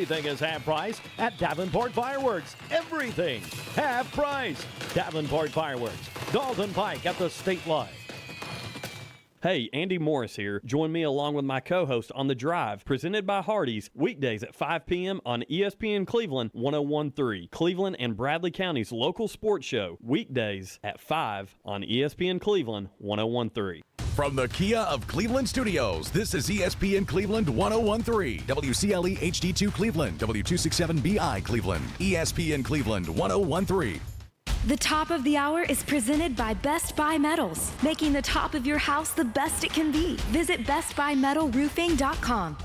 Everything is half price at Davenport Fireworks. Everything half price. Davenport Fireworks, Dalton Pike at the state line. Hey, Andy Morris here. Join me along with my co-host on The Drive, presented by Hardees, weekdays at 5 p.m. on ESPN Cleveland 101.3. Cleveland and Bradley County's local sports show, weekdays at 5 on ESPN Cleveland 101.3. From the Kia of Cleveland Studios, this is ESPN Cleveland 101.3, WCLE HD2 Cleveland, W267BI Cleveland, ESPN Cleveland 101.3. The top of the hour is presented by Best Buy Metals, making the top of your house the best it can be. Visit bestbuymetalroofing.com.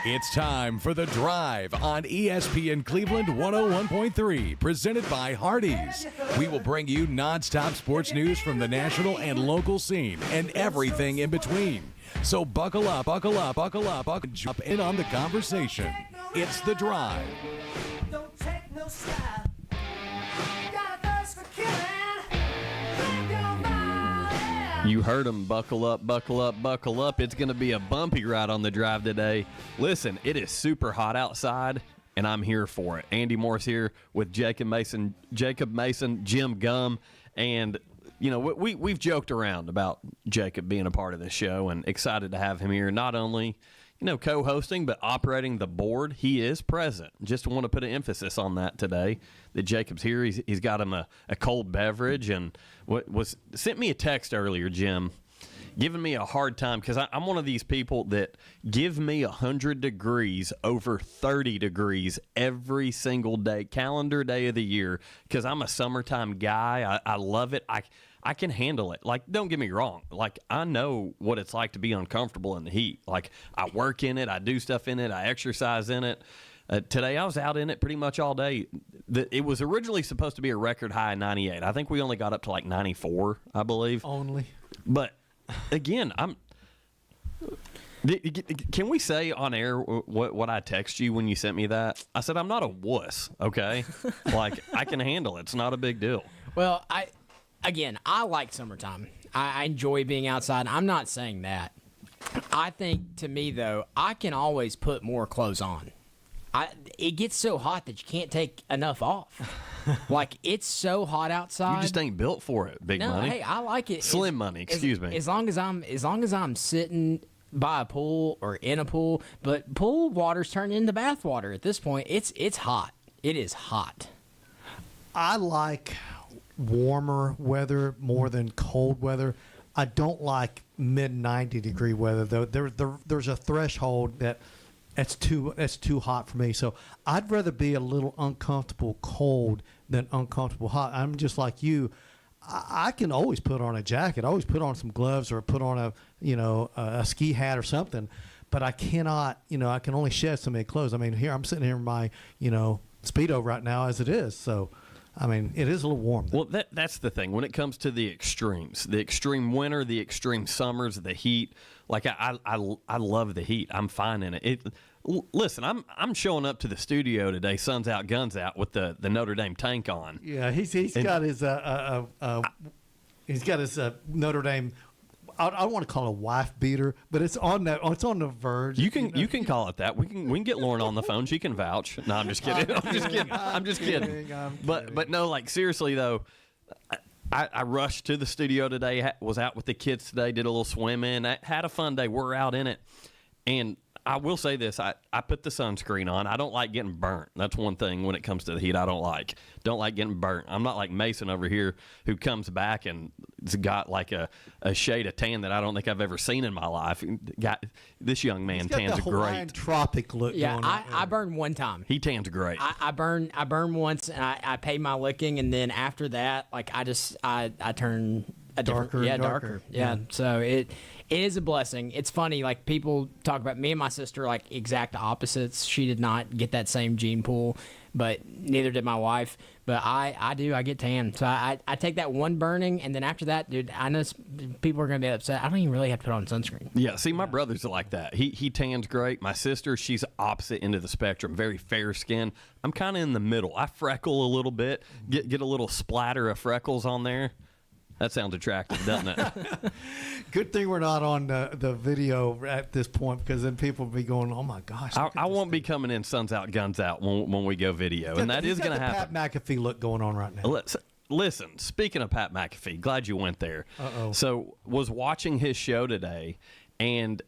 It's time for The Drive on ESPN Cleveland 101.3, presented by Hardees. We will bring you nonstop sports news from the national and local scene and everything in between. So buckle up, and jump in on the conversation. It's The Drive. Don't take no style. Got a thirst for killing. Think about it. You heard them. Buckle up, buckle up, buckle up. It's going to be a bumpy ride on The Drive today. Listen, it is super hot outside, and I'm here for it. Andy Morris here with Jacob Mason, Jim Gum, and you know, we've joked around about Jacob being a part of this show, and excited to have him here. Not only, you know, co-hosting, but operating the board. He is present. Just want to put an emphasis on that today. That Jacob's here. He's got him a cold beverage, and sent me a text earlier, Jim, giving me a hard time because I'm one of these people that give me 100 degrees over 30 degrees every single day, calendar day of the year, because I'm a summertime guy. I love it. I can handle it. Like, don't get me wrong. Like, I know what it's like to be uncomfortable in the heat. Like, I work in it. I do stuff in it. I exercise in it. Today I was out in it pretty much all day. It was originally supposed to be a record high 98. I think we only got up to like 94, I believe. Only. But again, can we say on air what I text you when you sent me that? I said, I'm not a wuss, okay? Like, I can handle it. It's not a big deal. Well, I like summertime. I enjoy being outside. I'm not saying that. I think, to me, though, I can always put more clothes on. It gets so hot that you can't take enough off. Like, it's so hot outside. You just ain't built for it, big money. Hey, I like it. Slim money, excuse me. As long as I'm sitting by a pool or in a pool, but pool water's turned into bath water at this point. It's hot. It is hot. I like warmer weather more than cold weather. I don't like mid 90 degree weather though. There's a threshold that's too hot for me. So I'd rather be a little uncomfortable cold than uncomfortable hot. I'm just like you. I can always put on a jacket. I always put on some gloves or put on a ski hat or something. But I cannot. I can only shed so many clothes. I mean, here I'm sitting here in my Speedo right now as it is. So. I mean, it is a little warm, though. Well, that's the thing. When it comes to the extremes, the extreme winter, the extreme summers, the heat, like I love the heat. I'm fine in it. Listen, I'm showing up to the studio today, suns out, guns out, with the Notre Dame tank on. Yeah, he's got his Notre Dame. I don't want to call it a wife beater, but it's on the verge. You can call it that. We can get Lauren on the phone. She can vouch. No, I'm just kidding. I'm just kidding. But no, like, seriously though, I rushed to the studio today. Was out with the kids today. Did a little swimming. I had a fun day. We're out in it, and I will say this. I put the sunscreen on. I don't like getting burnt. That's one thing when it comes to the heat I don't like. Don't like getting burnt. I'm not like Mason over here who comes back and has got like a shade of tan that I don't think I've ever seen in my life. This young man tans great. Tropic look. Yeah, I burned one time. He tans great. I burned once, and I paid my licking, and then after that, like, I turn darker. Yeah. So it is a blessing. It's funny, like, people talk about me and my sister, like, exact opposites. She did not get that same gene pool, but neither did my wife. But I do. I get tan. So I take that one burning, and then after that, dude, I know people are going to be upset. I don't even really have to put on sunscreen. Yeah, see, my brother's like that. He tans great. My sister, she's opposite end of the spectrum, very fair skin. I'm kind of in the middle. I freckle a little bit, get a little splatter of freckles on there. That sounds attractive, doesn't it? Good thing we're not on the video at this point, because then people will be going, "Oh my gosh!" I won't be coming in Suns Out, Guns Out when we go video, and that is going to happen. Pat McAfee look going on right now. Listen, speaking of Pat McAfee, glad you went there. Uh-oh. So, was watching his show today and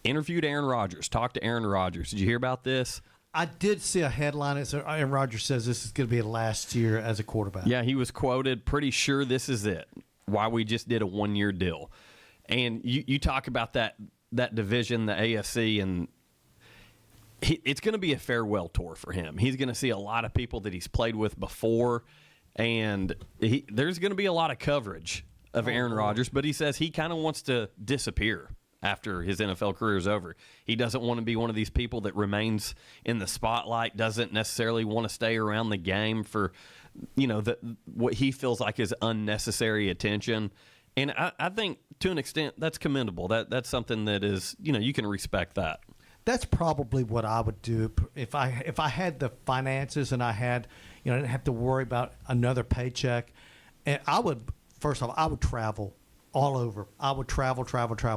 interviewed Aaron Rodgers, talked to Aaron Rodgers. Did you hear about this? I did see a headline. It said Aaron Rodgers says this is going to be the last year as a quarterback. Yeah, he was quoted, pretty sure this is it, why we just did a one-year deal. And you talk about that division, the AFC, and it's going to be a farewell tour for him. He's going to see a lot of people that he's played with before, and there's going to be a lot of coverage of Aaron Rodgers, but he says he kind of wants to disappear after his NFL career is over. He doesn't want to be one of these people that remains in the spotlight, doesn't necessarily want to stay around the game for, what he feels like is unnecessary attention. And I think to an extent that's commendable. That's something that is, you can respect that. That's probably what I would do if I had the finances and I had, I didn't have to worry about another paycheck. And I would travel all over. I would travel.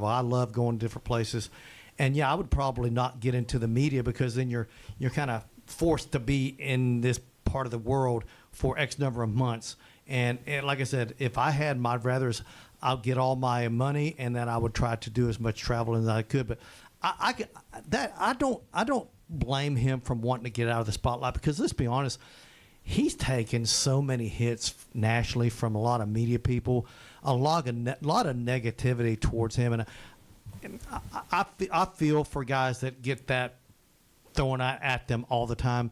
I love going to different places. And yeah, I would probably not get into the media, because then you're kind of forced to be in this part of the world for X number of months. And like I said, if I had my druthers, I'll get all my money, and then I would try to do as much traveling as I could. But I don't blame him from wanting to get out of the spotlight, because let's be honest, he's taken so many hits nationally from a lot of media people, a lot of negativity towards him, and I feel for guys that get that thrown at them all the time.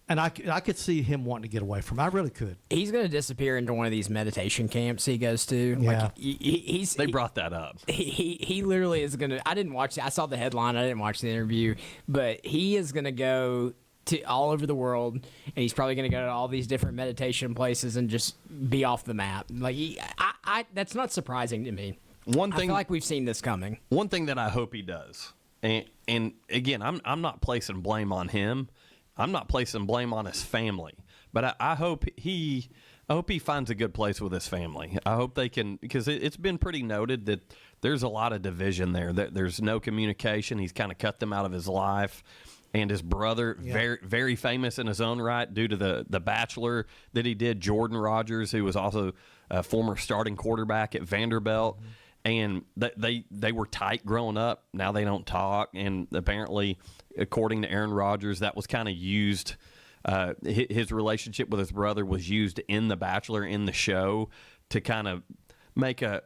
And I could see him wanting to get away from it. I really could. He's going to disappear into one of these meditation camps he goes to. Yeah. They brought that up. He literally is going to – I didn't watch – I saw the headline. I didn't watch the interview. But he is going to go to all over the world, and he's probably going to go to all these different meditation places and just be off the map. Like that's not surprising to me. I feel like we've seen this coming. One thing that I hope he does, and again, I'm not placing blame on him. I'm not placing blame on his family, but I hope he finds a good place with his family. I hope they can, because it's been pretty noted that there's a lot of division there. There's no communication. He's kind of cut them out of his life. And his brother, very, very famous in his own right due to the Bachelor that he did, Jordan Rodgers, who was also a former starting quarterback at Vanderbilt. And they were tight growing up. Now they don't talk. And apparently, according to Aaron Rodgers, that was kind of used. His relationship with his brother was used in The Bachelor, in the show, to kind of make an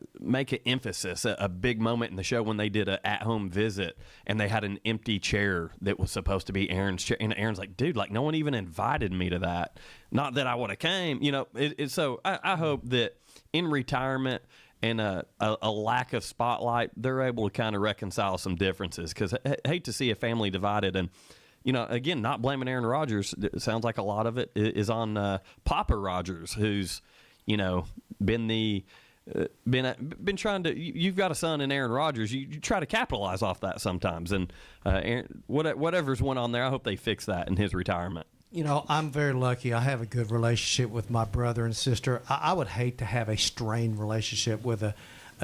emphasis, a big moment in the show when they did an at-home visit and they had an empty chair that was supposed to be Aaron's chair. And Aaron's like, dude, like no one even invited me to that. Not that I would have came, So I hope that in retirement and a lack of spotlight, they're able to kind of reconcile some differences, because I hate to see a family divided. And, again, not blaming Aaron Rodgers. It sounds like a lot of it is on Papa Rodgers, who's, been trying to. You've got a son in Aaron Rodgers. You try to capitalize off that sometimes. And whatever's went on there, I hope they fix that in his retirement. I'm very lucky. I have a good relationship with my brother and sister. I would hate to have a strained relationship with a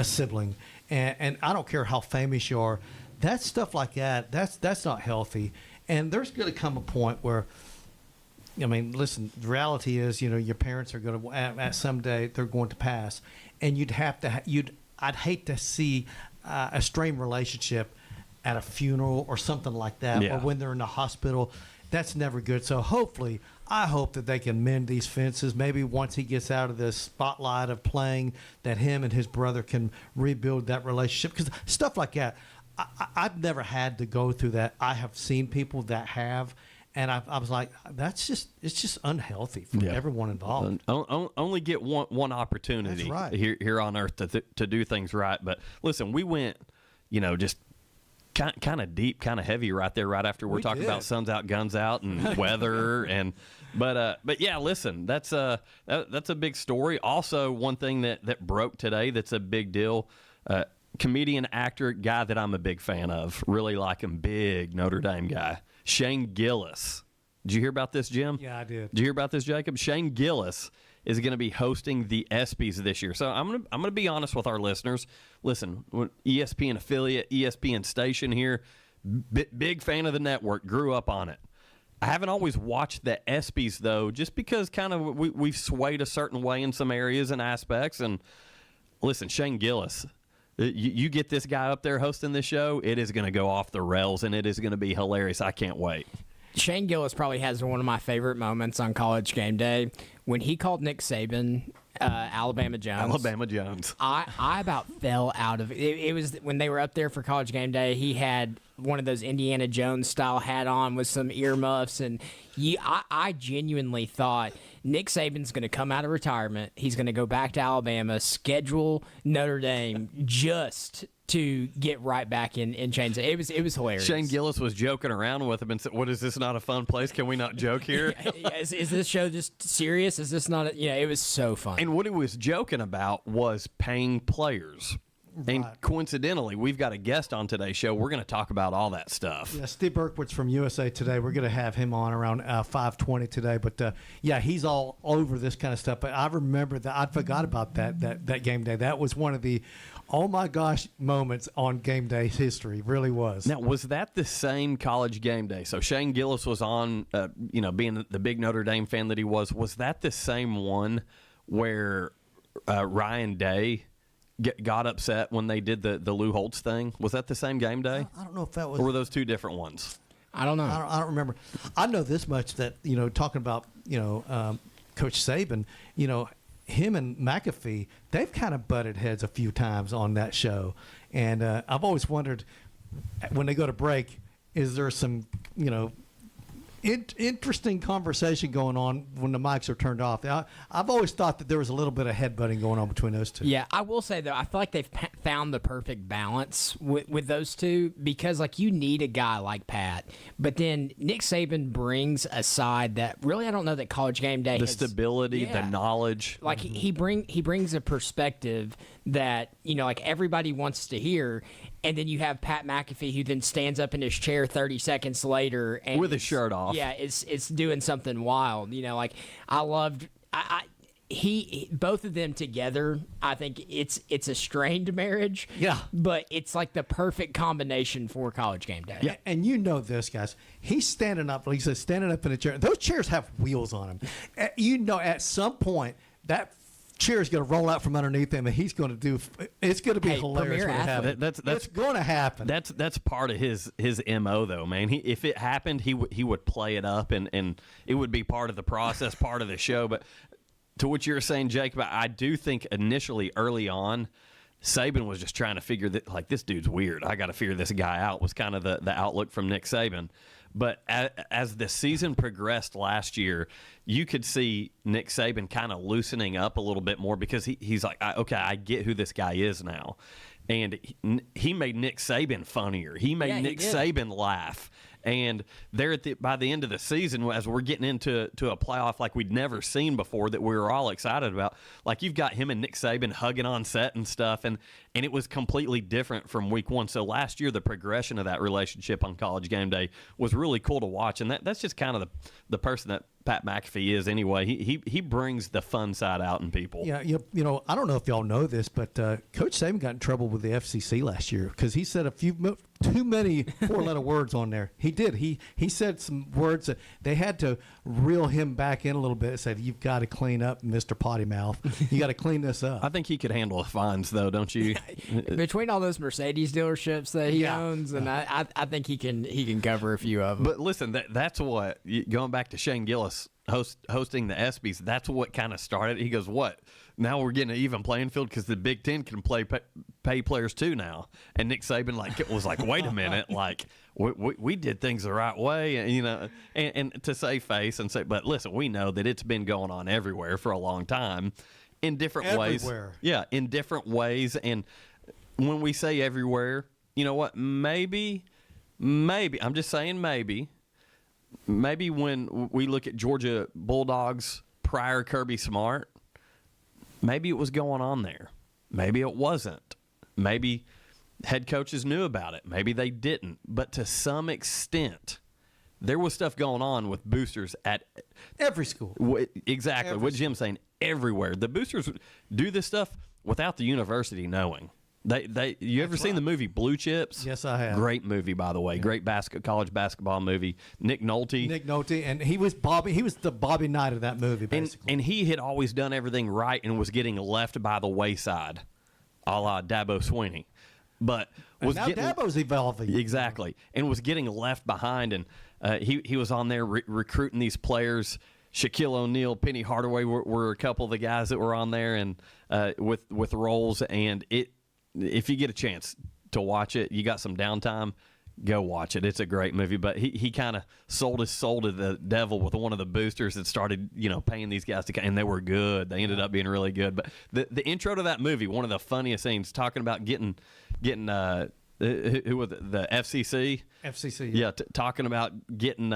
sibling. And I don't care how famous you are. That stuff like that's not healthy. And there's going to come a point where, listen, the reality is, your parents are going to, at someday, they're going to pass. And I'd hate to see a strained relationship at a funeral or something like that, or when they're in the hospital. That's never good. So I hope that they can mend these fences. Maybe once he gets out of the spotlight of playing, that him and his brother can rebuild that relationship. Because stuff like that, I've never had to go through that. I have seen people that have, and I was like, it's just unhealthy for everyone involved. Only get one opportunity here on earth to do things right. But listen, we went, just kind of deep, kind of heavy right there, right after we're talking about Suns Out, Guns Out, and weather, but yeah, listen, that's a big story. Also, one thing that broke today that's a big deal. Comedian, actor, guy that I'm a big fan of, really like him, big Notre Dame guy, Shane Gillis. Did you hear about this, Jim? Yeah, I did. Did you hear about this, Jacob? Shane Gillis. is going to be hosting the ESPYs this year. So I'm gonna be honest with our listeners. Listen, ESPN affiliate, ESPN station here, big fan of the network, grew up on it. I haven't always watched the ESPYs, though, just because kind of we've swayed a certain way in some areas and aspects. And listen, Shane Gillis, you get this guy up there hosting this show, it is going to go off the rails, and it is going to be hilarious. I can't wait. Shane Gillis probably has one of my favorite moments on College Game Day when he called Nick Saban Alabama Jones. Alabama Jones. I about fell out of it. It was when they were up there for College Game Day. He had one of those Indiana Jones style hat on with some earmuffs, and I genuinely thought Nick Saban's going to come out of retirement. He's going to go back to Alabama, schedule Notre Dame just to get right back in chains. It was hilarious. Shane Gillis was joking around with him and said, "What, is this not a fun place? Can we not joke here?" Is this show just serious? Is this not? It was so fun. And what he was joking about was paying players. Right. And coincidentally, we've got a guest on today's show. We're going to talk about all that stuff. Yeah, Steve Berkowitz from USA Today. We're going to have him on around 5:20 today. But, yeah, he's all over this kind of stuff. But I remember that. I forgot about that game day. That was one of the, oh, my gosh, moments on game day history. It really was. Now, was that the same College Game Day? So Shane Gillis was on, being the big Notre Dame fan that he was. Was that the same one where Ryan Day got upset when they did the Lou Holtz thing? Was that the same game day? I don't know if that was. Or were those two different ones? I don't know. I don't remember. I know this much that, talking about, Coach Saban, him and McAfee, they've kind of butted heads a few times on that show. And I've always wondered, when they go to break, is there some, interesting conversation going on when the mics are turned off? I've always thought that there was a little bit of headbutting going on between those two. Yeah, I will say, though, I feel like they've found the perfect balance with those two because, you need a guy like Pat. But then Nick Saban brings a side that really I don't know that College Game Day has. The stability, the knowledge. He brings a perspective that, everybody wants to hear. And then you have Pat McAfee, who then stands up in his chair 30 seconds later and with his shirt off. Yeah, it's doing something wild. I loved both of them together. I think it's a strained marriage. Yeah, but it's like the perfect combination for College Game Day. Yeah, and this, guys. He's standing up. Like he says, standing up in a chair. Those chairs have wheels on them. At some point that chair is going to roll out from underneath him, and he's going to do. It's going to be hilarious when it happens. That's going to happen. That's part of his MO, though, man. If it happened, he would play it up, and it would be part of the process, part of the show. But to what you're saying, Jacob, I do think initially, early on, Saban was just trying to figure that, this dude's weird. I got to figure this guy out. Was kind of the outlook from Nick Saban. But as the season progressed last year, you could see Nick Saban kind of loosening up a little bit more because he's like, okay, I get who this guy is now. And he made Nick Saban funnier. He made Nick Saban laugh. And there by the end of the season, as we're getting into a playoff like we'd never seen before that we were all excited about, you've got him and Nick Saban hugging on set and stuff, and it was completely different from week one. So last year, the progression of that relationship on College Game Day was really cool to watch, and that's just kind of the person that Pat McAfee is anyway. He brings the fun side out in people. Yeah, I don't know if y'all know this, but Coach Saban got in trouble with the FCC last year because he said too many four-letter words on there. He did. He said some words that they had to reel him back in a little bit and said, "You've got to clean up, Mr. Potty Mouth. You got to clean this up." I think he could handle the fines, though, don't you? Between all those Mercedes dealerships that he owns, and I think he can cover a few of them. But listen, that's what, going back to Shane Gillis hosting the ESPYs, that's what kind of started. He goes, what? Now we're getting an even playing field because the Big Ten can pay players too now. And Nick Saban was like, wait a minute, we did things the right way, and to save face and say, but listen, we know that it's been going on everywhere for a long time, in different ways. Yeah, in different ways. And when we say everywhere, you know what? Maybe I'm just saying maybe when we look at Georgia Bulldogs prior Kirby Smart, maybe it was going on there. Maybe it wasn't. Maybe head coaches knew about it. Maybe they didn't. But to some extent, there was stuff going on with boosters at every school. Exactly. What Jim's saying, everywhere. The boosters do this stuff without the university knowing. You ever seen the movie Blue Chips? Yes, I have. Great movie, by the way. Great college basketball movie. Nick Nolte. And he was Bobby. He was the Bobby Knight of that movie, basically. And he had always done everything right and was getting left by the wayside, a la Dabo Swinney. But Dabo's evolving. Exactly. And was getting left behind. And he was on there recruiting these players. Shaquille O'Neal, Penny Hardaway were a couple of the guys that were on there and with roles. And if you get a chance to watch it, you got some downtime, go watch it. It's a great movie. But he kind of sold his soul to the devil with one of the boosters that started, paying these guys and they were good. They ended up being really good. But the intro to that movie, one of the funniest scenes, talking about getting who was it, the FCC? FCC. Yeah, talking about getting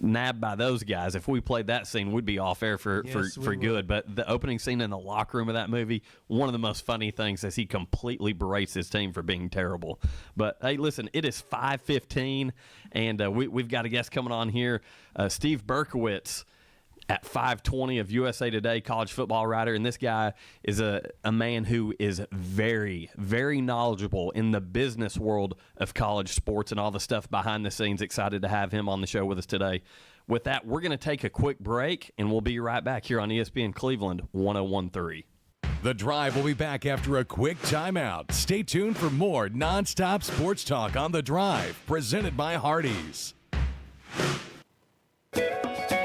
nabbed by those guys. If we played that scene, we'd be off air for good. But the opening scene in the locker room of that movie, one of the most funny things is he completely berates his team for being terrible. But hey, listen, it is 5:15, and we've got a guest coming on here, Steve Berkowitz at 520 of USA Today, college football writer. And this guy is a man who is very, very knowledgeable in the business world of college sports and all the stuff behind the scenes. Excited to have him on the show with us today. With that, we're going to take a quick break, and we'll be right back here on ESPN Cleveland 101.3. The Drive will be back after a quick timeout. Stay tuned for more nonstop sports talk on The Drive, presented by Hardees.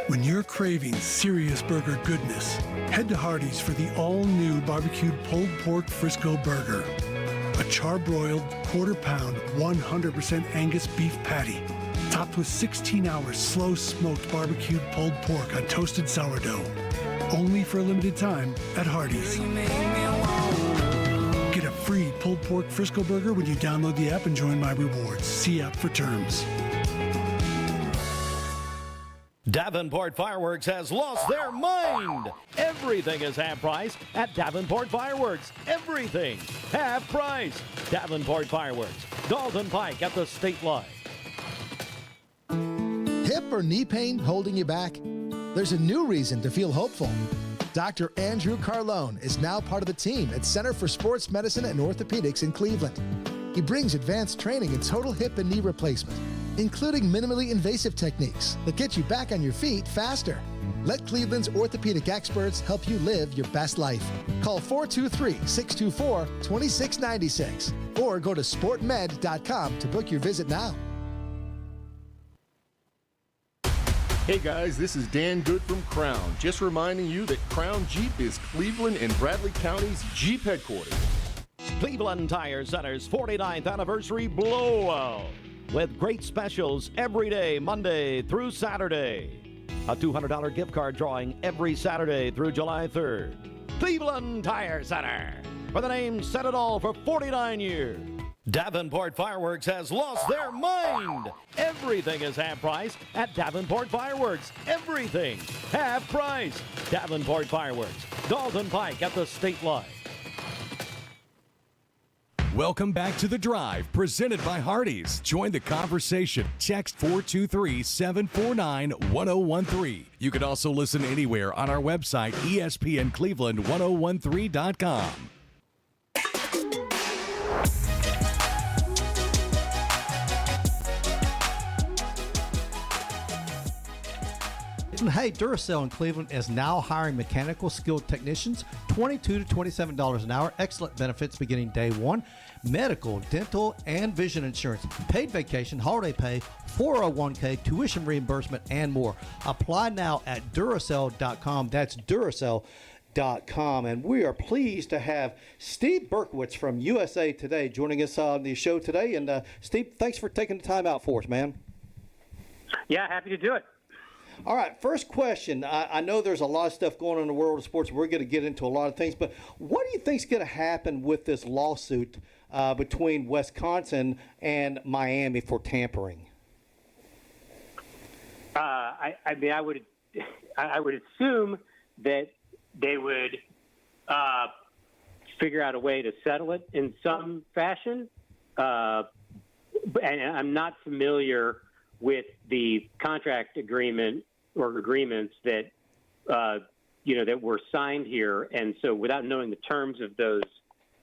When you're craving serious burger goodness, head to Hardees for the all-new barbecued pulled pork Frisco burger. A charbroiled, quarter-pound, 100% Angus beef patty, topped with 16 hours slow-smoked barbecued pulled pork on toasted sourdough. Only for a limited time at Hardees. Get a free pulled pork Frisco burger when you download the app and join My Rewards. See app for terms. Davenport Fireworks has lost their mind. Everything is half price at Davenport Fireworks. Everything half price. Davenport Fireworks, Dalton Pike at the state line. Hip or knee pain holding you back? There's a new reason to feel hopeful. Dr. Andrew Carlone is now part of the team at Center for Sports Medicine and Orthopedics in Cleveland. He brings advanced training in total hip and knee replacement, including minimally invasive techniques that get you back on your feet faster. Let Cleveland's orthopedic experts help you live your best life. Call 423-624-2696 or go to sportmed.com to book your visit now. Hey guys, this is Dan Good from Crown. Just reminding you that Crown Jeep is Cleveland and Bradley County's Jeep headquarters. Cleveland Tire Center's 49th anniversary blowout with great specials every day, Monday through Saturday. A $200 gift card drawing every Saturday through July 3rd. Cleveland Tire Center. For the name said it all for 49 years. Davenport Fireworks has lost their mind. Everything is half price at Davenport Fireworks. Everything half price. Davenport Fireworks, Dalton Pike at the state line. Welcome back to The Drive, presented by Hardees. Join the conversation. Text 423-749-1013. You can also listen anywhere on our website, ESPNCleveland1013.com. Hey, Duracell in Cleveland is now hiring mechanical skilled technicians, $22 to $27 an hour. Excellent benefits beginning day one. Medical, dental, and vision insurance, paid vacation, holiday pay, 401k, tuition reimbursement, and more. Apply now at Duracell.com. That's Duracell.com. And we are pleased to have Steve Berkowitz from USA Today joining us on the show today. And Steve, thanks for taking the time out for us, man. Yeah, happy to do it. All right, first question. I know there's a lot of stuff going on in the world of sports. We're going to get into a lot of things, but what do you think is going to happen with this lawsuit between Wisconsin and Miami for tampering? I would assume that they would figure out a way to settle it in some fashion. And I'm not familiar with the contract agreement or agreements that that were signed here. And so without knowing the terms of those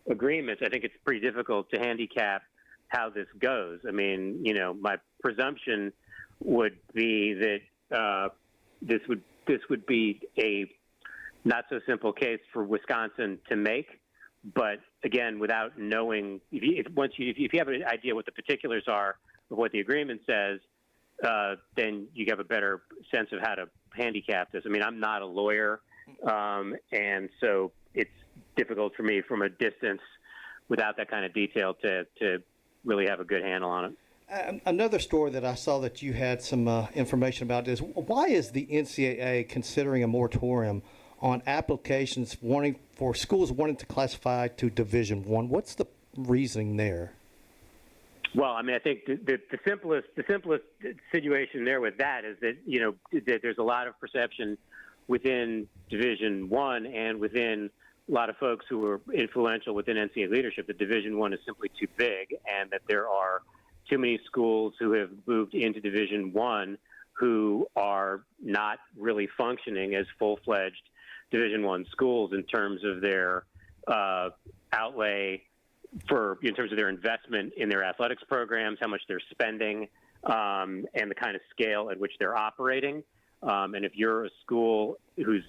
agreements, I think it's pretty difficult to handicap how this goes. I mean, my presumption would be that this would be a not so simple case for Wisconsin to make. But again, without knowing, if you have an idea what the particulars are of what the agreement says, then you have a better sense of how to handicap this. I mean, I'm not a lawyer, and so it's difficult for me from a distance without that kind of detail to really have a good handle on it. Another story that I saw that you had some information about is why is the NCAA considering a moratorium on applications for schools wanting to classify to Division I? What's the reasoning there? Well, I mean, I think the simplest situation there with that is that that there's a lot of perception within Division I and within a lot of folks who are influential within NCAA leadership that Division I is simply too big, and that there are too many schools who have moved into Division I who are not really functioning as full-fledged Division I schools in terms of their outlay in terms of their investment in their athletics programs, how much they're spending, and the kind of scale at which they're operating. And if you're a school who's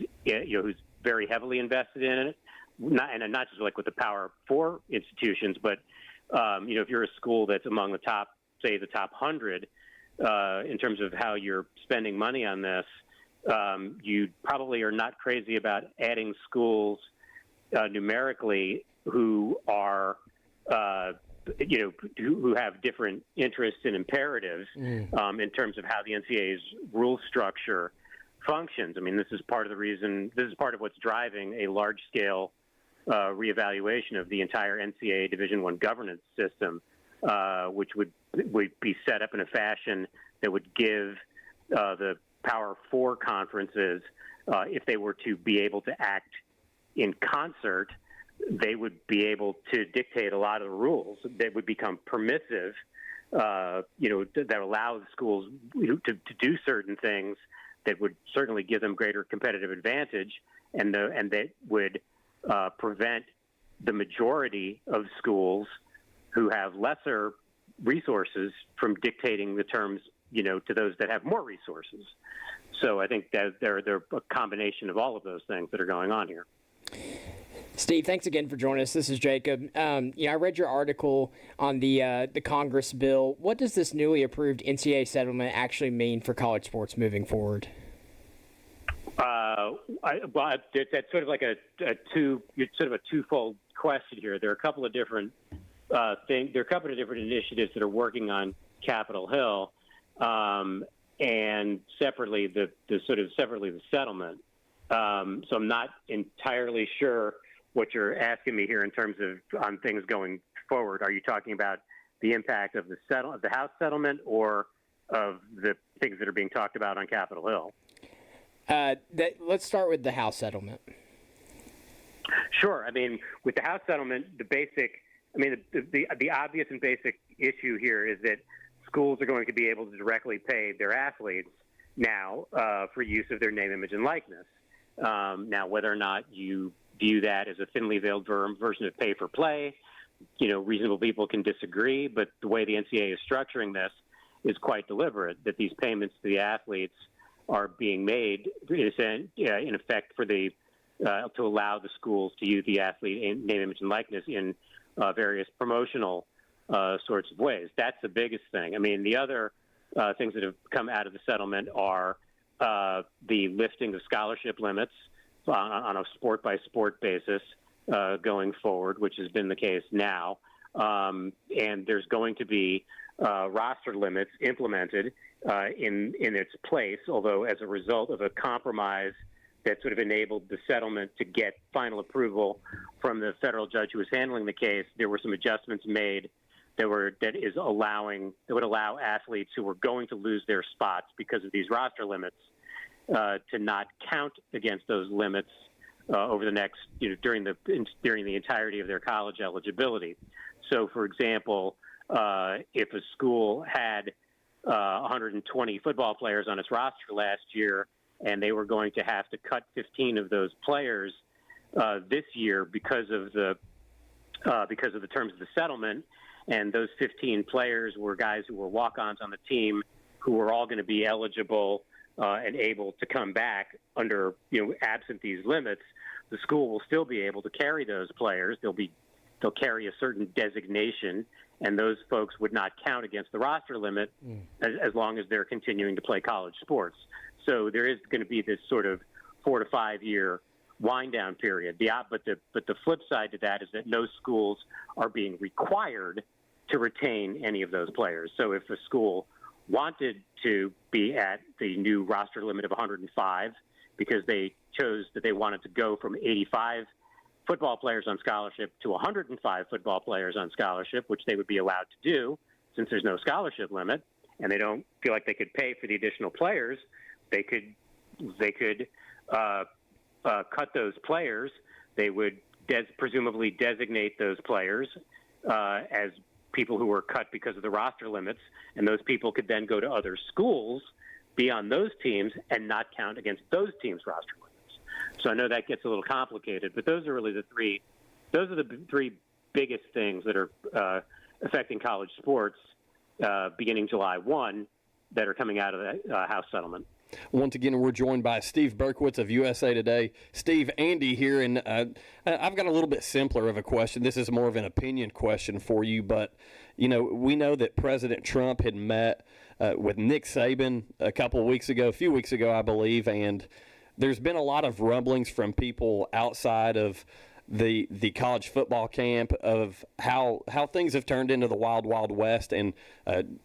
very heavily invested in it, not just like with the Power 4 institutions, but if you're a school that's among the top 100 in terms of how you're spending money on this, you probably are not crazy about adding schools numerically who are who have different interests and imperatives in terms of how the NCAA's rule structure functions. I mean, this is part of the reason. This is part of what's driving a large-scale reevaluation of the entire NCAA Division I governance system, which would be set up in a fashion that would give the Power 4 conferences, if they were to be able to act in concert, they would be able to dictate a lot of the rules that would become permissive, that allow the schools to do certain things that would certainly give them greater competitive advantage, and that would prevent the majority of schools who have lesser resources from dictating the terms, to those that have more resources. So I think that they're a combination of all of those things that are going on here. Steve, thanks again for joining us. This is Jacob. I read your article on the Congress bill. What does this newly approved NCAA settlement actually mean for college sports moving forward? That's sort of like a twofold question here. There are a couple of different things. There are a couple of different initiatives that are working on Capitol Hill, and separately the settlement. So I'm not entirely sure what you're asking me here in terms of on things going forward. Are you talking about the impact of the House settlement, or of the things that are being talked about on Capitol Hill? Let's start with the House settlement. Sure. I mean, with the House settlement, the obvious and basic issue here is that schools are going to be able to directly pay their athletes now for use of their name, image, and likeness. Now, whether or not you view that as a thinly veiled version of pay for play, reasonable people can disagree, but the way the NCAA is structuring this is quite deliberate, that these payments to the athletes are being made in effect for to allow the schools to use the athlete name, image, and likeness in various promotional sorts of ways. That's the biggest thing. I mean, the other things that have come out of the settlement are the lifting of scholarship limits on a sport-by-sport basis going forward, which has been the case now. And there's going to be roster limits implemented in its place, although as a result of a compromise that sort of enabled the settlement to get final approval from the federal judge who was handling the case, there were some adjustments made that would allow athletes who were going to lose their spots because of these roster limits to not count against those limits over the next, during the entirety of their college eligibility. So, for example, if a school had 120 football players on its roster last year, and they were going to have to cut 15 of those players this year because of the terms of the settlement. And those 15 players were guys who were walk-ons on the team who were all going to be eligible and able to come back under, absent these limits. The school will still be able to carry those players. They'll carry a certain designation, and those folks would not count against the roster limit as long as they're continuing to play college sports. So there is going to be this sort of 4 to 5 year wind down period. But the flip side to that is that no schools are being required to retain any of those players. So if a school wanted to be at the new roster limit of 105 because they chose that they wanted to go from 85 football players on scholarship to 105 football players on scholarship, which they would be allowed to do since there's no scholarship limit, and they don't feel like they could pay for the additional players, they could cut those players. They would presumably designate those players as people who were cut because of the roster limits, and those people could then go to other schools, be on those teams, and not count against those teams' roster limits. So I know that gets a little complicated, but those are really the three biggest things that are affecting college sports beginning July 1 that are coming out of the House settlement. Once again, we're joined by Steve Berkowitz of USA Today. Steve, Andy here, and I've got a little bit simpler of a question. This is more of an opinion question for you, but, we know that President Trump had met with Nick Saban a few weeks ago, I believe, and there's been a lot of rumblings from people outside of the college football camp of how things have turned into the wild, wild west. And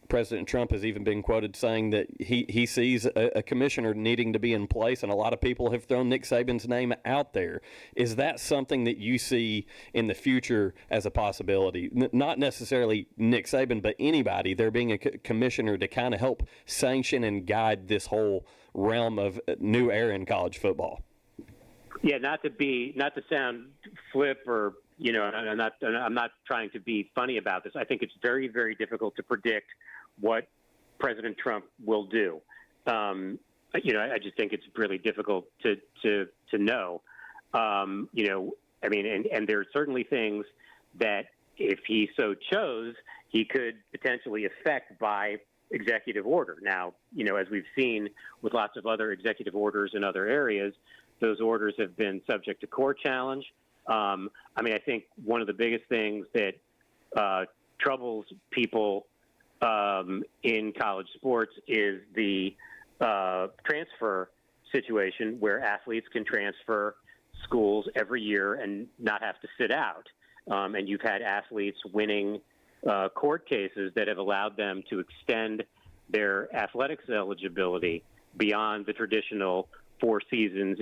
President Trump has even been quoted saying that he sees a commissioner needing to be in place, and a lot of people have thrown Nick Saban's name out there. Is that something that you see in the future as a possibility? Not necessarily Nick Saban, but anybody, there being a commissioner to kind of help sanction and guide this whole realm of new era in college football? Yeah, not to sound flip or, I'm not trying to be funny about this. I think it's very, very difficult to predict what President Trump will do. I just think it's really difficult to know. And there are certainly things that if he so chose, he could potentially affect by executive order. Now, as we've seen with lots of other executive orders in other areas, those orders have been subject to court challenge. I think one of the biggest things that troubles people in college sports is the transfer situation where athletes can transfer schools every year and not have to sit out. And you've had athletes winning court cases that have allowed them to extend their athletics eligibility beyond the traditional 4 seasons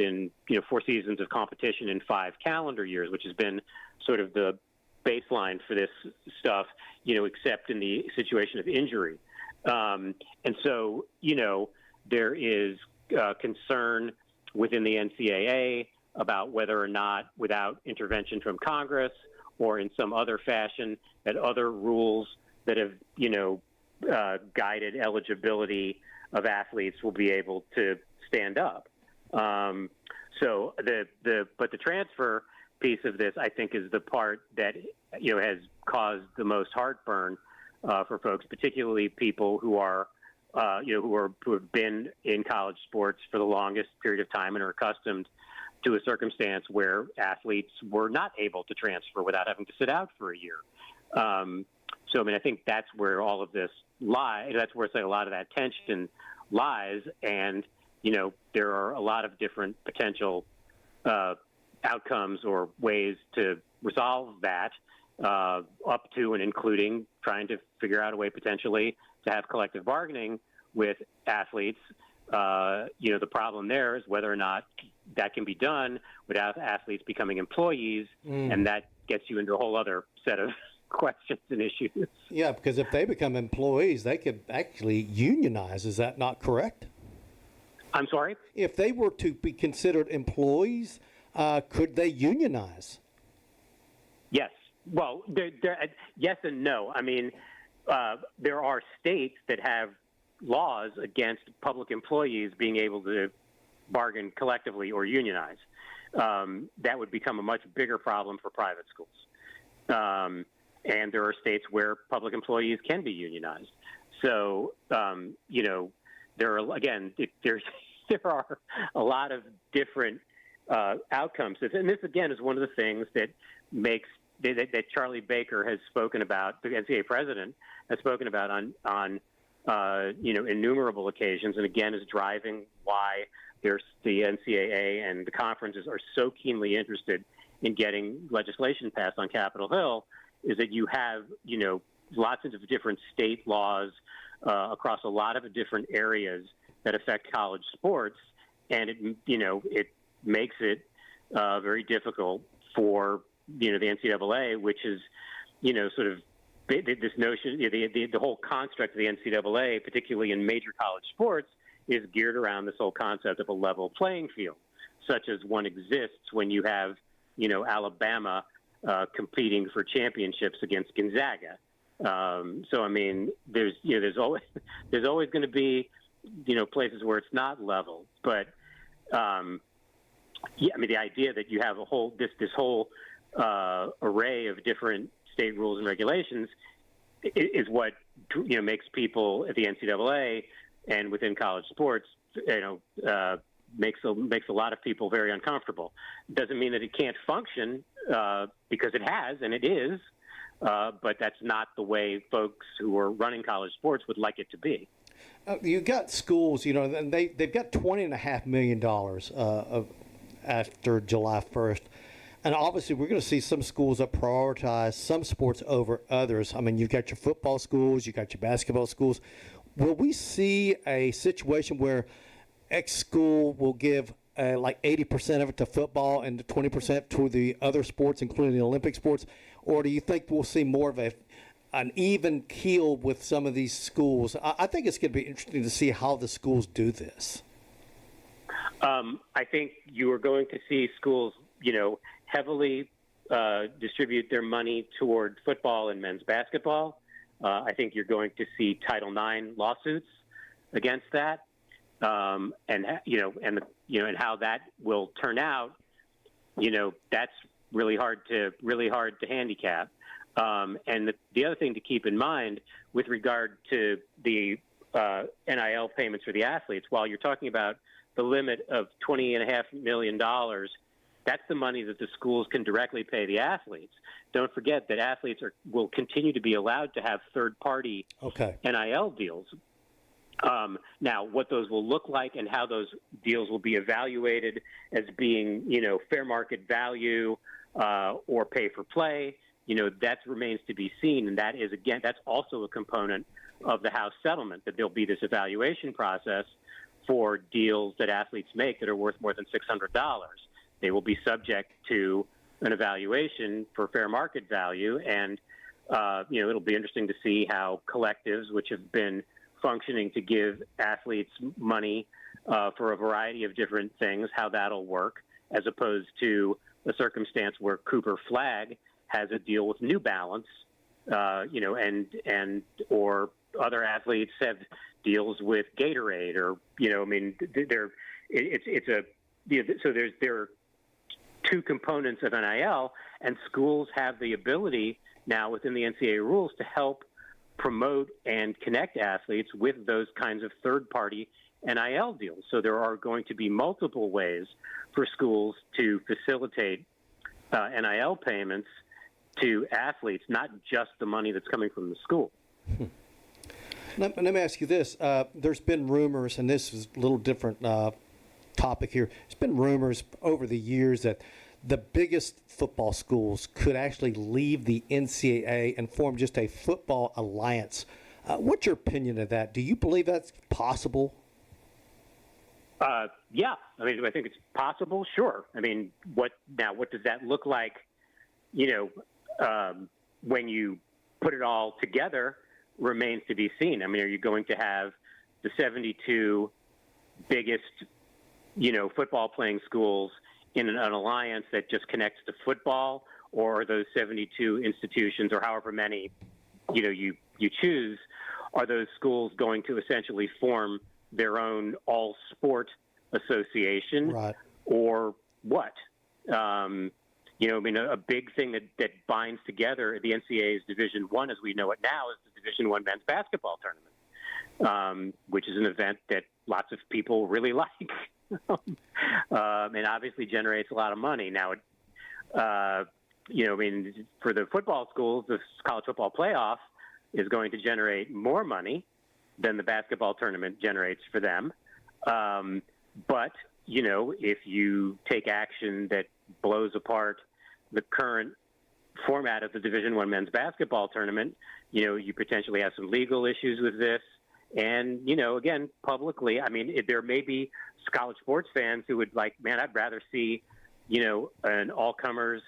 of competition in 5 calendar years, which has been sort of the baseline for this stuff, except in the situation of injury. And so, there is concern within the NCAA about whether or not, without intervention from Congress or in some other fashion, that other rules that have, guided eligibility of athletes will be able to stand up. But the transfer piece of this, I think, is the part that has caused the most heartburn for folks, particularly people who are who have been in college sports for the longest period of time and are accustomed to a circumstance where athletes were not able to transfer without having to sit out for a year. I think that's where all of this lies. That's where a lot of that tension lies, and there are a lot of different potential outcomes or ways to resolve that, up to and including trying to figure out a way potentially to have collective bargaining with athletes. The problem there is whether or not that can be done without athletes becoming employees, and that gets you into a whole other set of questions and issues. Yeah, because if they become employees, they could actually unionize. Is that not correct? I'm sorry? If they were to be considered employees, could they unionize? Yes. Well, yes and no. There are states that have laws against public employees being able to bargain collectively or unionize. That would become a much bigger problem for private schools. And there are states where public employees can be unionized. So, there are, again, there are a lot of different outcomes. And this, again, is one of the things that makes that Charlie Baker has spoken about, the NCAA president has spoken about on innumerable occasions, and again is driving why there's the NCAA and the conferences are so keenly interested in getting legislation passed on Capitol Hill, is that you have, lots of different state laws across a lot of different areas that affect college sports, and it makes it very difficult for the NCAA, which is sort of this notion, the whole construct of the NCAA, particularly in major college sports, is geared around this whole concept of a level playing field, such as one exists when you have Alabama competing for championships against Gonzaga. So I mean, there's always going to be places where it's not level, but the idea that you have this whole array of different state rules and regulations is what makes people at the NCAA and within college sports makes a lot of people very uncomfortable. Doesn't mean that it can't function because it has and it is, but that's not the way folks who are running college sports would like it to be. You got schools, and they've got $20.5 million after July 1st. And obviously, we're going to see some schools that prioritize some sports over others. I mean, you've got your football schools, you've got your basketball schools. Will we see a situation where X school will give like 80% of it to football and 20% to the other sports, including the Olympic sports? Or do you think we'll see more of an even keel with some of these schools? I think it's going to be interesting to see how the schools do this. I think you are going to see schools, heavily distribute their money toward football and men's basketball. I think you're going to see Title IX lawsuits against that, and how that will turn out. That's really hard to handicap. And the other thing to keep in mind with regard to the NIL payments for the athletes, while you're talking about the limit of $20.5 million, that's the money that the schools can directly pay the athletes. Don't forget that athletes will continue to be allowed to have third-party NIL deals. Now, what those will look like and how those deals will be evaluated as being, fair market value or pay for play, that remains to be seen. And that is, again, that's also a component of the House settlement, that there'll be this evaluation process for deals that athletes make that are worth more than $600. They will be subject to an evaluation for fair market value. And, it'll be interesting to see how collectives, which have been functioning to give athletes money for a variety of different things, how that'll work, as opposed to a circumstance where Cooper Flag has a deal with New Balance, or other athletes have deals with Gatorade, or there are two components of NIL, and schools have the ability now within the NCAA rules to help promote and connect athletes with those kinds of third-party NIL deals. So there are going to be multiple ways for schools to facilitate NIL payments to athletes, not just the money that's coming from the school. Let me ask you this. There's been rumors, and this is a little different topic here. There's been rumors over the years that the biggest football schools could actually leave the NCAA and form just a football alliance. What's your opinion of that? Do you believe that's possible? Yeah. I mean, do I think it's possible? Sure. I mean, what does that look like, when you put it all together remains to be seen. I mean, are you going to have the 72 biggest, football playing schools in an alliance that just connects to football, or are those 72 institutions, or however many, you choose, are those schools going to essentially form their own all sport association, Right. or what? A big thing that binds together the NCAA's Division I, as we know it now, is the Division I men's basketball tournament, which is an event that lots of people really like, and obviously generates a lot of money. Now, for the football schools, the college football playoff is going to generate more money than the basketball tournament generates for them. But if you take action that blows apart the current format of the Division I men's basketball tournament, you potentially have some legal issues with this. And, again, publicly, there may be college sports fans who would I'd rather see, an all-comers,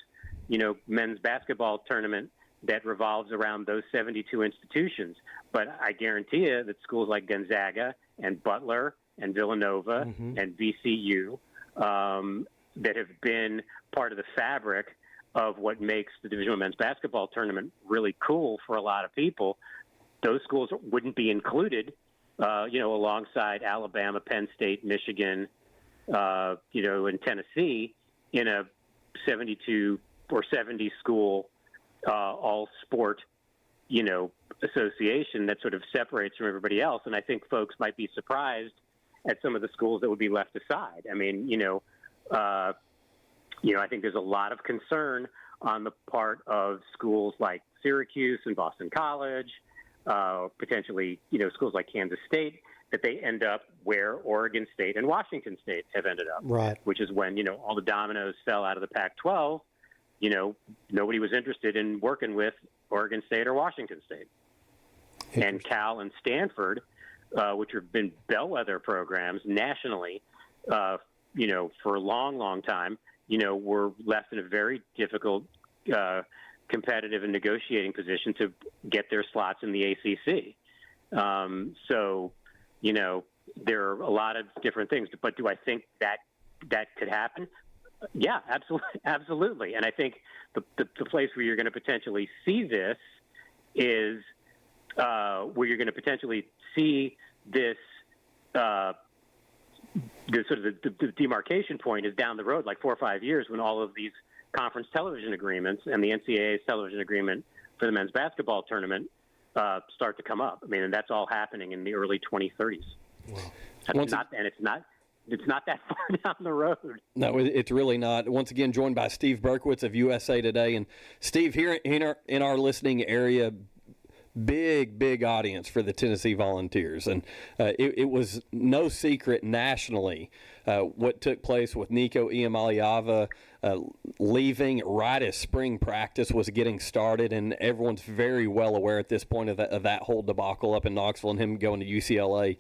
men's basketball tournament that revolves around those 72 institutions. But I guarantee you that schools like Gonzaga and Butler and Villanova and VCU that have been part of the fabric of what makes the Division I men's basketball tournament really cool for a lot of people, those schools wouldn't be included, alongside Alabama, Penn State, Michigan, and Tennessee in a 72 or 70 school all sport, association that sort of separates from everybody else. And I think folks might be surprised at some of the schools that would be left aside. I think there's a lot of concern on the part of schools like Syracuse and Boston College, potentially, schools like Kansas State, that they end up where Oregon State and Washington State have ended up, right? Which is when, all the dominoes fell out of the Pac-12, nobody was interested in working with Oregon State or Washington State. And Cal and Stanford, which have been bellwether programs nationally, for a long, long time, were left in a very difficult competitive and negotiating position to get their slots in the ACC. There are a lot of different things. But do I think that could happen? Yeah, absolutely. And I think the place where you're going to potentially see this is where you're going to potentially see this the demarcation point is down the road, like 4 or 5 years, when all of these conference television agreements and the NCAA's television agreement for the men's basketball tournament start to come up. And that's all happening in the early 2030s. Wow. It's not that far down the road. No, it's really not. Once again, joined by Steve Berkowitz of USA Today. And Steve, here in our listening area, big audience for the Tennessee Volunteers. And it was no secret nationally what took place with Nico Iamaleava leaving right as spring practice was getting started. And everyone's very well aware at this point of that whole debacle up in Knoxville and him going to UCLA.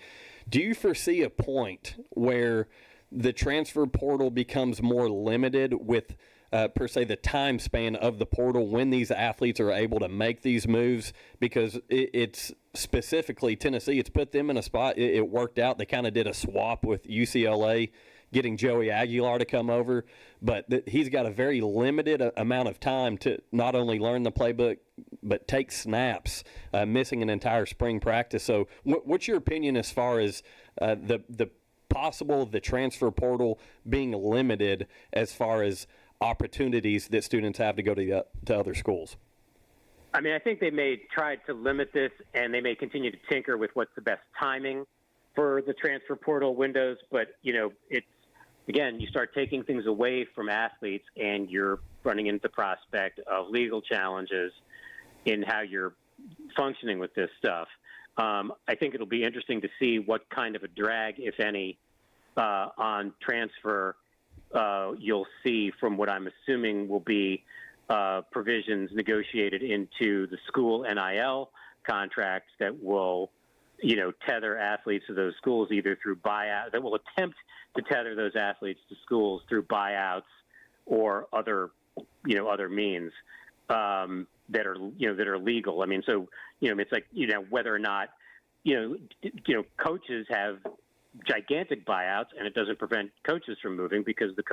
Do you foresee a point where the transfer portal becomes more limited with per se the time span of the portal when these athletes are able to make these moves? Because it's specifically Tennessee, it's put them in a spot. It worked out. They kind of did a swap with UCLA, getting Joey Aguilar to come over, but he's got a very limited amount of time to not only learn the playbook but take snaps, missing an entire spring practice. So what's your opinion as far as the possible the transfer portal being limited as far as opportunities that students have to go to other schools? I think they may try to limit this, and they may continue to tinker with what's the best timing for the transfer portal windows. But, it's, again, you start taking things away from athletes, and you're running into the prospect of legal challenges in how you're functioning with this stuff. I think it'll be interesting to see what kind of a drag, if any, on transfer you'll see from what I'm assuming will be provisions negotiated into the school NIL contracts that will, tether athletes to those schools either through buyout, that will attempt to tether those athletes to schools through buyouts or other means that are legal. It's like, whether or not, coaches have gigantic buyouts, and it doesn't prevent coaches from moving because the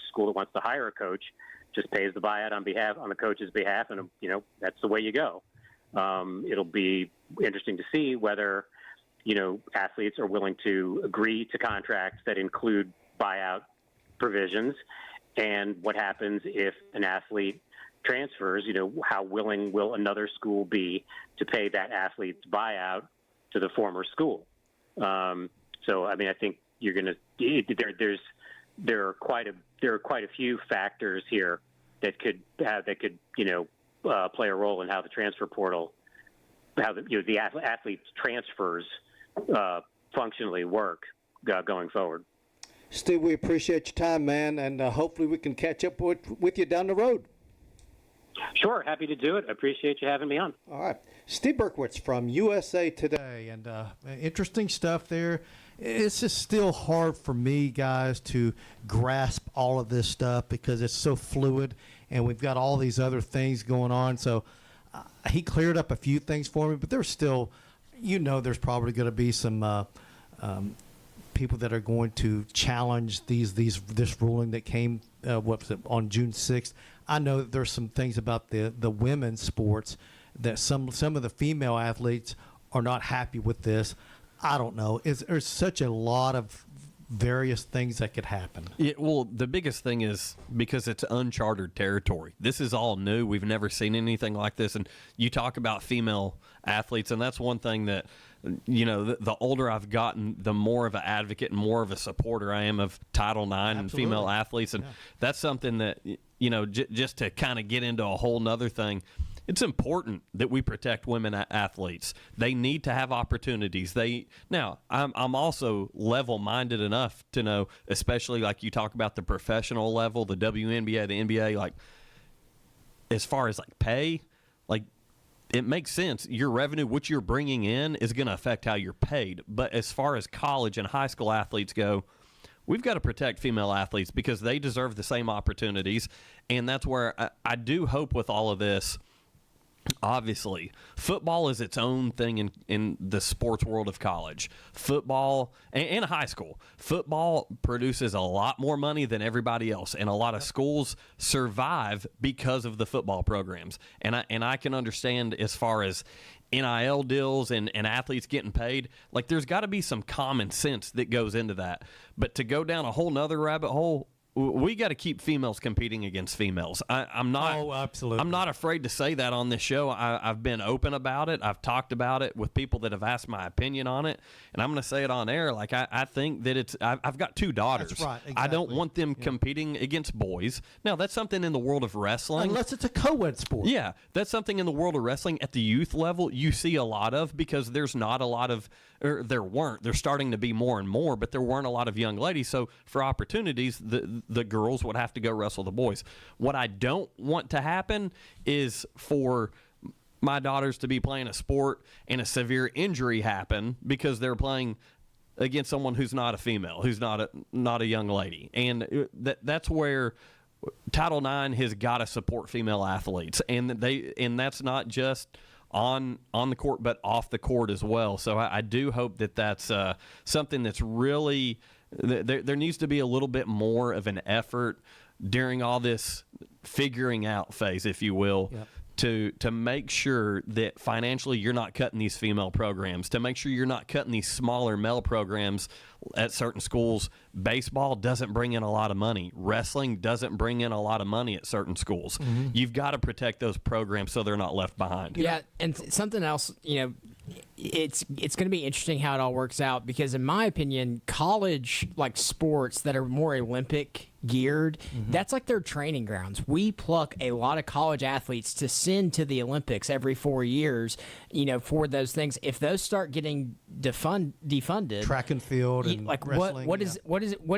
school that wants to hire a coach just pays the buyout on the coach's behalf, and that's the way you go. It'll be interesting to see whether athletes are willing to agree to contracts that include buyout provisions, and what happens if an athlete transfers. How willing will another school be to pay that athlete's buyout to the former school? So, I think you're going to. There are quite a few factors here that could play a role in how the transfer portal, how the athletes' transfers functionally work going forward. Steve, we appreciate your time, man, and hopefully we can catch up with you down the road. Sure, happy to do it. I appreciate you having me on. All right. Steve Berkowitz from USA Today. And interesting stuff there. It's just still hard for me, guys, to grasp all of this stuff because it's so fluid, and we've got all these other things going on. So he cleared up a few things for me, but there's still, there's probably going to be some people that are going to challenge this ruling that came on June 6th. I know that there's some things about the women's sports that some of the female athletes are not happy with this. I don't know. There's such a lot of various things that could happen. Yeah, well, the biggest thing is because it's uncharted territory. This is all new. We've never seen anything like this. And you talk about female athletes, and that's one thing that, the older I've gotten, the more of an advocate and more of a supporter I am of Title IX and female athletes. And that's something that, just to kind of get into a whole nother thing, it's important that we protect women athletes. They need to have opportunities. I'm also level-minded enough to know, especially like you talk about the professional level, the WNBA, the NBA, like as far as like pay, like it makes sense. Your revenue, what you're bringing in, is going to affect how you're paid. But as far as college and high school athletes go, we've got to protect female athletes because they deserve the same opportunities. And that's where I do hope with all of this. Obviously, football is its own thing in the sports world of college. Football and high school. Football produces a lot more money than everybody else, and a lot of schools survive because of the football programs. And I can understand as far as NIL deals and athletes getting paid, like there's got to be some common sense that goes into that. But to go down a whole nother rabbit hole, we got to keep females competing against females. I'm not. Oh, absolutely. I'm not afraid to say that on this show. I've been open about it. I've talked about it with people that have asked my opinion on it, and I'm going to say it on air. Like I think that I've got two daughters. That's right. Exactly. I don't want them competing against boys. Now that's something in the world of wrestling. Unless it's a co-ed sport. Yeah, that's something in the world of wrestling at the youth level you see a lot of because there's not a lot of. Or there weren't. There's starting to be more and more, but there weren't a lot of young ladies. So for opportunities, the girls would have to go wrestle the boys. What I don't want to happen is for my daughters to be playing a sport and a severe injury happen because they're playing against someone who's not a female, who's not a young lady. And that's where Title IX has got to support female athletes, and that's not just on the court, but off the court as well. So I do hope that that's something that's really there needs to be a little bit more of an effort during all this figuring out phase, if you will, to make sure that financially you're not cutting these female programs, to make sure you're not cutting these smaller male programs at certain schools. Baseball doesn't bring in a lot of money. Wrestling doesn't bring in a lot of money at certain schools. Mm-hmm. You've got to protect those programs so they're not left behind. Yeah, and something else, it's going to be interesting how it all works out because, in my opinion, college like sports that are more Olympic geared, that's like their training grounds. We pluck a lot of college athletes to send to the Olympics every 4 years, for those things. If those start getting defunded, track and field and like wrestling, what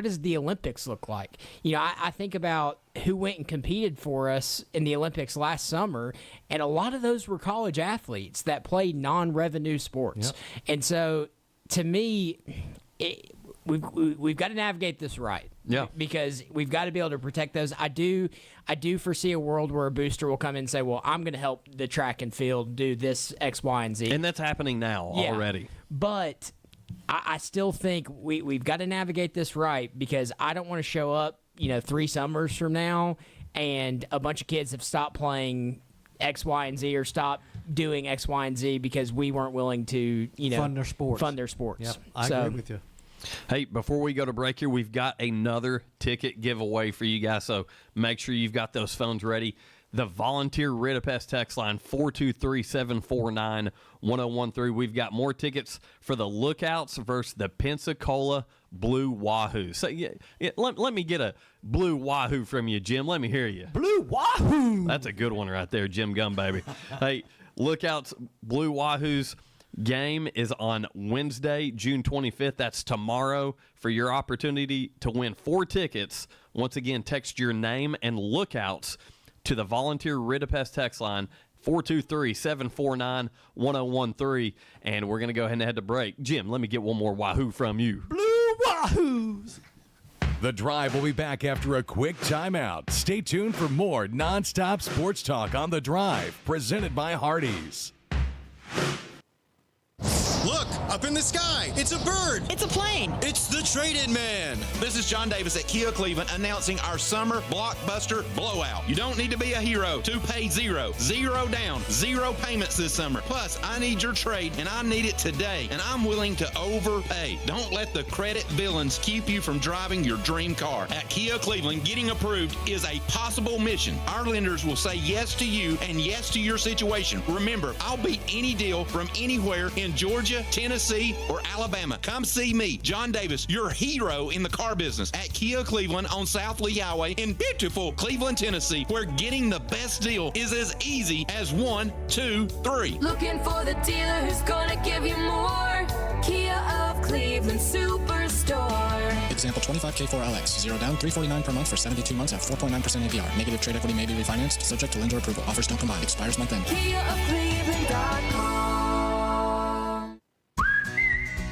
does the Olympics look like? I think about who went and competed for us in the Olympics last summer, and a lot of those were college athletes that played non-revenue sports. Yep. And so, to me, we've got to navigate this right. Yeah. Because we've got to be able to protect those. I do foresee a world where a booster will come in and say, well, I'm going to help the track and field do this X, Y, and Z. And that's happening now already. But I still think we've got to navigate this right because I don't want to show up, 3 summers from now and a bunch of kids have stopped playing X, Y, and Z or stopped doing X, Y, and Z because we weren't willing to, fund their sports. Yep. I agree with you. Hey, before we go to break here, we've got another ticket giveaway for you guys, so make sure you've got those phones ready. The Volunteer Ridipest text line, 423-749-1013. We've got more tickets for the Lookouts versus the Pensacola Blue Wahoo. So, let me get a Blue Wahoo from you, Jim. Let me hear you. Blue Wahoo! That's a good one right there, Jim Gum, baby. Hey, Lookouts Blue Wahoos game is on Wednesday, June 25th. That's tomorrow. For your opportunity to win 4 tickets, once again, text your name and Lookouts to the Volunteer Ridipest text line, 423-749-1013. And we're going to go ahead and head to break. Jim, let me get one more Wahoo from you. Blue Wahoos! The Drive will be back after a quick timeout. Stay tuned for more nonstop sports talk on The Drive, presented by Hardees. Look, up in the sky. It's a bird. It's a plane. It's the Trade-In Man. This is John Davis at Kia Cleveland announcing our summer blockbuster blowout. You don't need to be a hero to pay zero. Zero down. Zero payments this summer. Plus, I need your trade, and I need it today, and I'm willing to overpay. Don't let the credit villains keep you from driving your dream car. At Kia Cleveland, getting approved is a possible mission. Our lenders will say yes to you and yes to your situation. Remember, I'll beat any deal from anywhere in Georgia, Tennessee, or Alabama. Come see me, John Davis, your hero in the car business, at Kia Cleveland on South Lee Highway in beautiful Cleveland, Tennessee, where getting the best deal is as easy as 1, 2, 3. Looking for the dealer who's gonna give you more. Kia of Cleveland Superstore. Example 25K4LX, 0 down, $349 per month for 72 months at 4.9% APR. Negative trade equity may be refinanced, subject to lender approval. Offers don't combine. Expires month end. KiaofCleveland.com.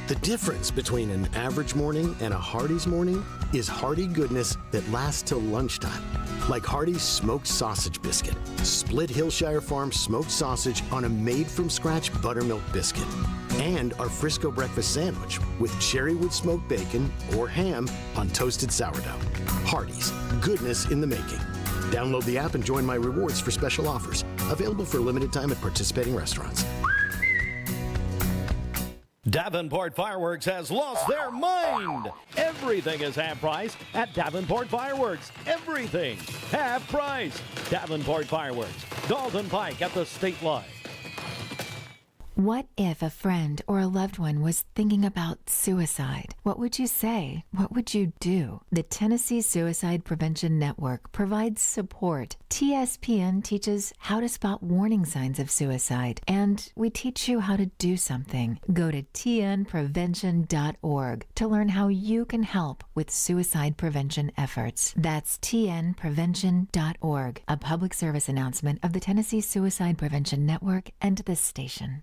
The difference between an average morning and a Hardee's morning is hearty goodness that lasts till lunchtime. Like Hardee's smoked sausage biscuit, split Hillshire Farm smoked sausage on a made-from-scratch buttermilk biscuit. And our Frisco breakfast sandwich with cherrywood smoked bacon or ham on toasted sourdough. Hardee's, goodness in the making. Download the app and join my rewards for special offers. Available for a limited time at participating restaurants. Davenport Fireworks has lost their mind. Everything is half price at Davenport Fireworks. Everything half price. Davenport Fireworks, Dalton Pike at the state line. What if a friend or a loved one was thinking about suicide? What would you say? What would you do? The Tennessee Suicide Prevention Network provides support. TSPN teaches how to spot warning signs of suicide, and we teach you how to do something. Go to tnprevention.org to learn how you can help with suicide prevention efforts. That's tnprevention.org, a public service announcement of the Tennessee Suicide Prevention Network and this station.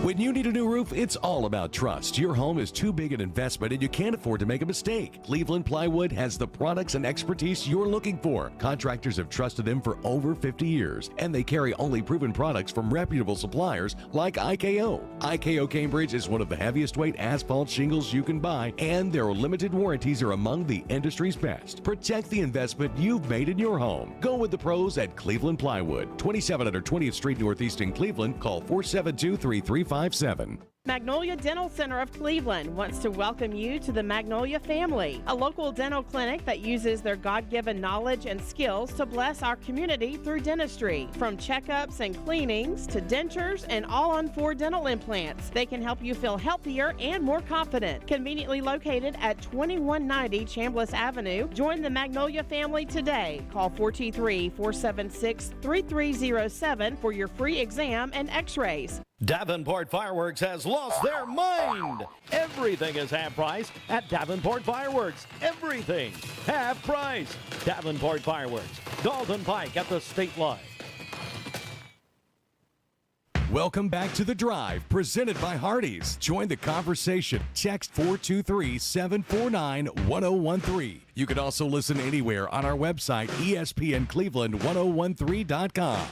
When you need a new roof, it's all about trust. Your home is too big an investment and you can't afford to make a mistake. Cleveland Plywood has the products and expertise you're looking for. Contractors have trusted them for over 50 years, and they carry only proven products from reputable suppliers like IKO. IKO Cambridge is one of the heaviest weight asphalt shingles you can buy, and their limited warranties are among the industry's best. Protect the investment you've made in your home. Go with the pros at Cleveland Plywood, 2700 20th Street Northeast in Cleveland. Call 472-3357. Magnolia Dental Center of Cleveland wants to welcome you to the Magnolia family, a local dental clinic that uses their God-given knowledge and skills to bless our community through dentistry. From checkups and cleanings to dentures and all-on-4 dental implants, they can help you feel healthier and more confident. Conveniently located at 2190 Chambliss Avenue, join the Magnolia family today. Call 423-476-3307 for your free exam and x-rays. Davenport Fireworks has lost their mind. Everything is half price at Davenport Fireworks. Everything half price. Davenport Fireworks, Dalton Pike at the state line. Welcome back to The Drive, presented by Hardees. Join the conversation. Text 423-749-1013. You can also listen anywhere on our website, ESPNCleveland1013.com.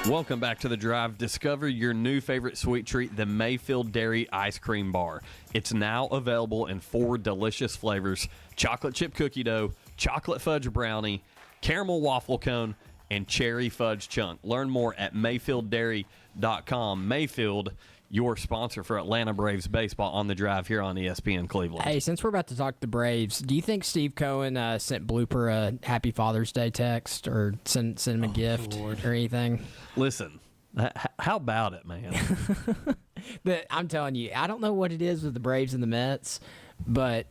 Welcome back to The Drive. Discover your new favorite sweet treat, the Mayfield Dairy Ice Cream Bar. It's now available in 4 delicious flavors: chocolate chip cookie dough, chocolate fudge brownie, caramel waffle cone, and cherry fudge chunk. Learn more at MayfieldDairy.com. Mayfield, your sponsor for Atlanta Braves baseball on the drive here on ESPN Cleveland. Hey, since we're about to talk the Braves, do you think Steve Cohen sent Blooper a Happy Father's Day text or send him a gift or anything? Listen, how about it, man? I'm telling you, I don't know what it is with the Braves and the Mets, but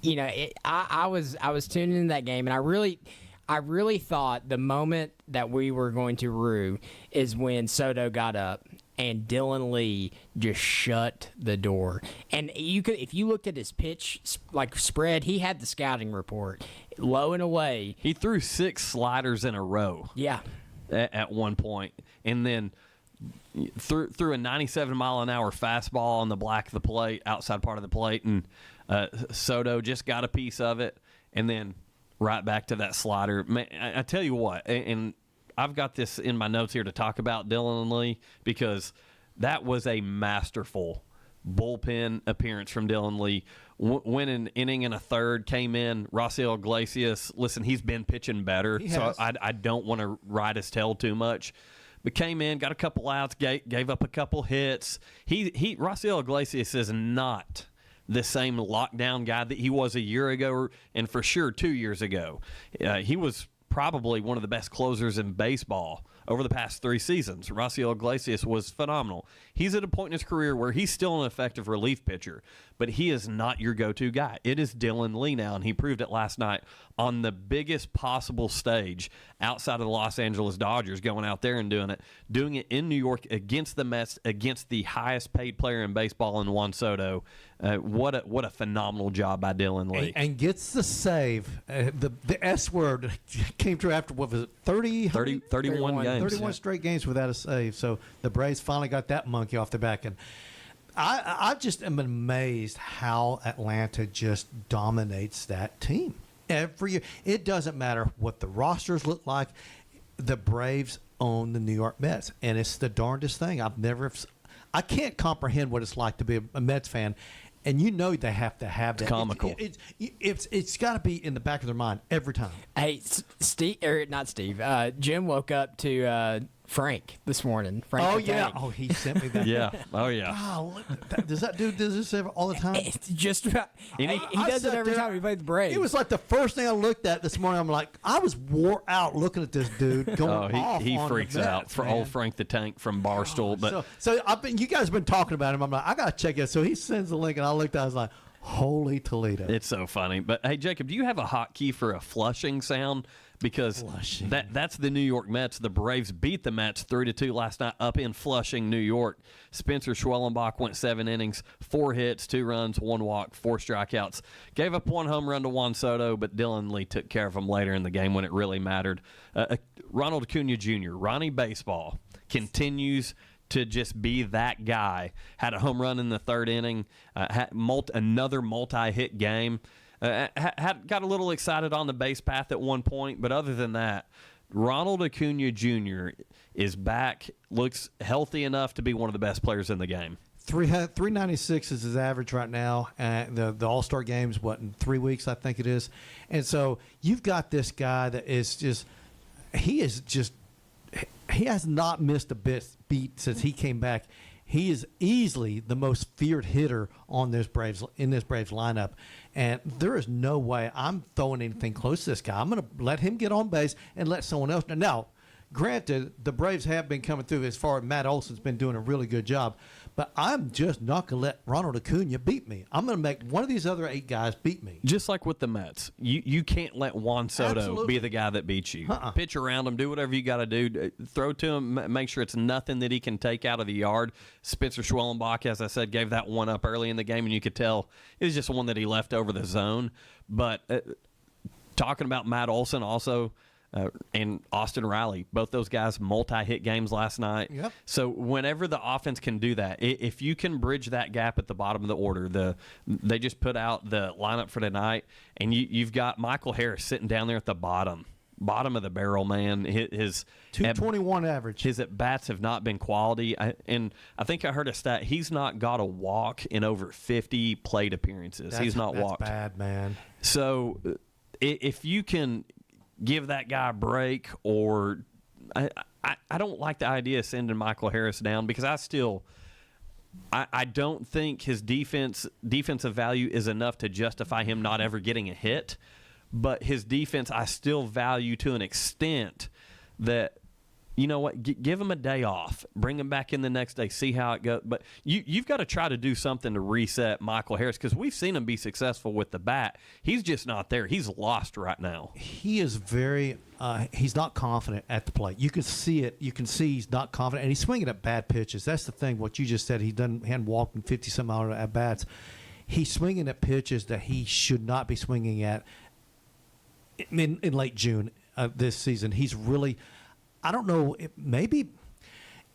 you know, I was tuning in that game, and I really thought the moment that we were going to rue is when Soto got up and Dylan Lee just shut the door. And if you looked at his pitch spread, he had the scouting report low and away. He threw 6 sliders in a row. Yeah, at one point, and then threw a 97-mile-an-hour fastball on the back of the plate, outside part of the plate, and Soto just got a piece of it, and then right back to that slider. Man, I tell you what, and I've got this in my notes here to talk about Dylan Lee, because that was a masterful bullpen appearance from Dylan Lee. Went an inning and a third, came in. Raciel Iglesias, listen, he's been pitching better, so I don't want to ride his tail too much. But came in, got a couple outs, gave up a couple hits. Raciel Iglesias is not the same lockdown guy that he was a year ago, and for sure 2 years ago. He was probably one of the best closers in baseball over the past 3 seasons. Raciel Iglesias was phenomenal. He's at a point in his career where he's still an effective relief pitcher, but he is not your go-to guy. It is Dylan Lee now, and he proved it last night on the biggest possible stage outside of the Los Angeles Dodgers, going out there and doing it in New York against the Mets, against the highest paid player in baseball in Juan Soto. What a phenomenal job by Dylan Lee. And gets the save. The S word came through after, what was it, 31 games. 31 straight games without a save. So the Braves finally got that monkey off their back. And I just am amazed how Atlanta just dominates that team every year. It doesn't matter what the rosters look like. The Braves own the New York Mets, and it's the darndest thing. I can't comprehend what it's like to be a Mets fan. And you know they have to have that. It's comical. It's got to be in the back of their mind every time. Hey, Jim woke up to Frank this morning. Frank Oh, the yeah. Tank. Oh, he sent me that. Yeah. Oh, yeah. Wow. Does that dude do this all the time? It's just about. He does it every time he plays the Braves. It was like the first thing I looked at this morning. I'm like, I was wore out looking at this dude going off he on freaks the Mets, out for man. old Frank the Tank from Barstool. But So you guys have been talking about him. I'm like, I got to check it. So he sends the link, and I looked at it. I was like, holy Toledo. It's so funny. But, hey, Jacob, do you have a hotkey for a flushing sound? Because that's the New York Mets. The Braves beat the Mets 3-2 last night up in Flushing, New York. Spencer Schwellenbach went 7 innings, 4 hits, 2 runs, 1 walk, 4 strikeouts. Gave up 1 home run to Juan Soto, but Dylan Lee took care of him later in the game when it really mattered. Ronald Acuna Jr., Ronnie Baseball, continues to just be that guy. Had a home run in the 3rd inning, had another multi-hit game. Got a little excited on the base path at one point, but other than that, Ronald Acuna Jr. is back, looks healthy enough to be one of the best players in the game. 396 is his average right now. The All-Star game's, in 3 weeks, I think it is. And so you've got this guy that is just – he has not missed a beat since he came back. He is easily the most feared hitter in this Braves lineup, and there is no way I'm throwing anything close to this guy. I'm going to let him get on base and let someone else. Now, granted, the Braves have been coming through as far as Matt Olson's been doing a really good job, but I'm just not going to let Ronald Acuna beat me. I'm going to make one of these other 8 guys beat me. Just like with the Mets, you can't let Juan Soto Absolutely. be the guy that beats you. Pitch around him, do whatever you got to do. Throw to him, make sure it's nothing that he can take out of the yard. Spencer Schwellenbach, as I said, gave that one up early in the game, and you could tell it was just one that he left over the zone. But talking about Matt Olson also, and Austin Riley, both those guys multi-hit games last night. Yep. So whenever the offense can do that, if you can bridge that gap at the bottom of the order, they just put out the lineup for tonight, and you've got Michael Harris sitting down there at the bottom of the barrel, man. His 221 average. His at-bats have not been quality. And I think I heard a stat, he's not got a walk in over 50 plate appearances. He's not walked. That's bad, man. So if you can give that guy a break, or I don't like the idea of sending Michael Harris down because I don't think his defensive value is enough to justify him not ever getting a hit. But his defense, I still value to an extent that, you know what, give him a day off. Bring him back in the next day, see how it goes. But you've got to try to do something to reset Michael Harris because we've seen him be successful with the bat. He's just not there. He's lost right now. He is very he's not confident at the plate. You can see it. You can see he's not confident, and he's swinging at bad pitches. That's the thing, what you just said. He hadn't walked in 50-some hour at bats. He's swinging at pitches that he should not be swinging at in late June this season. He's really – I don't know. Maybe,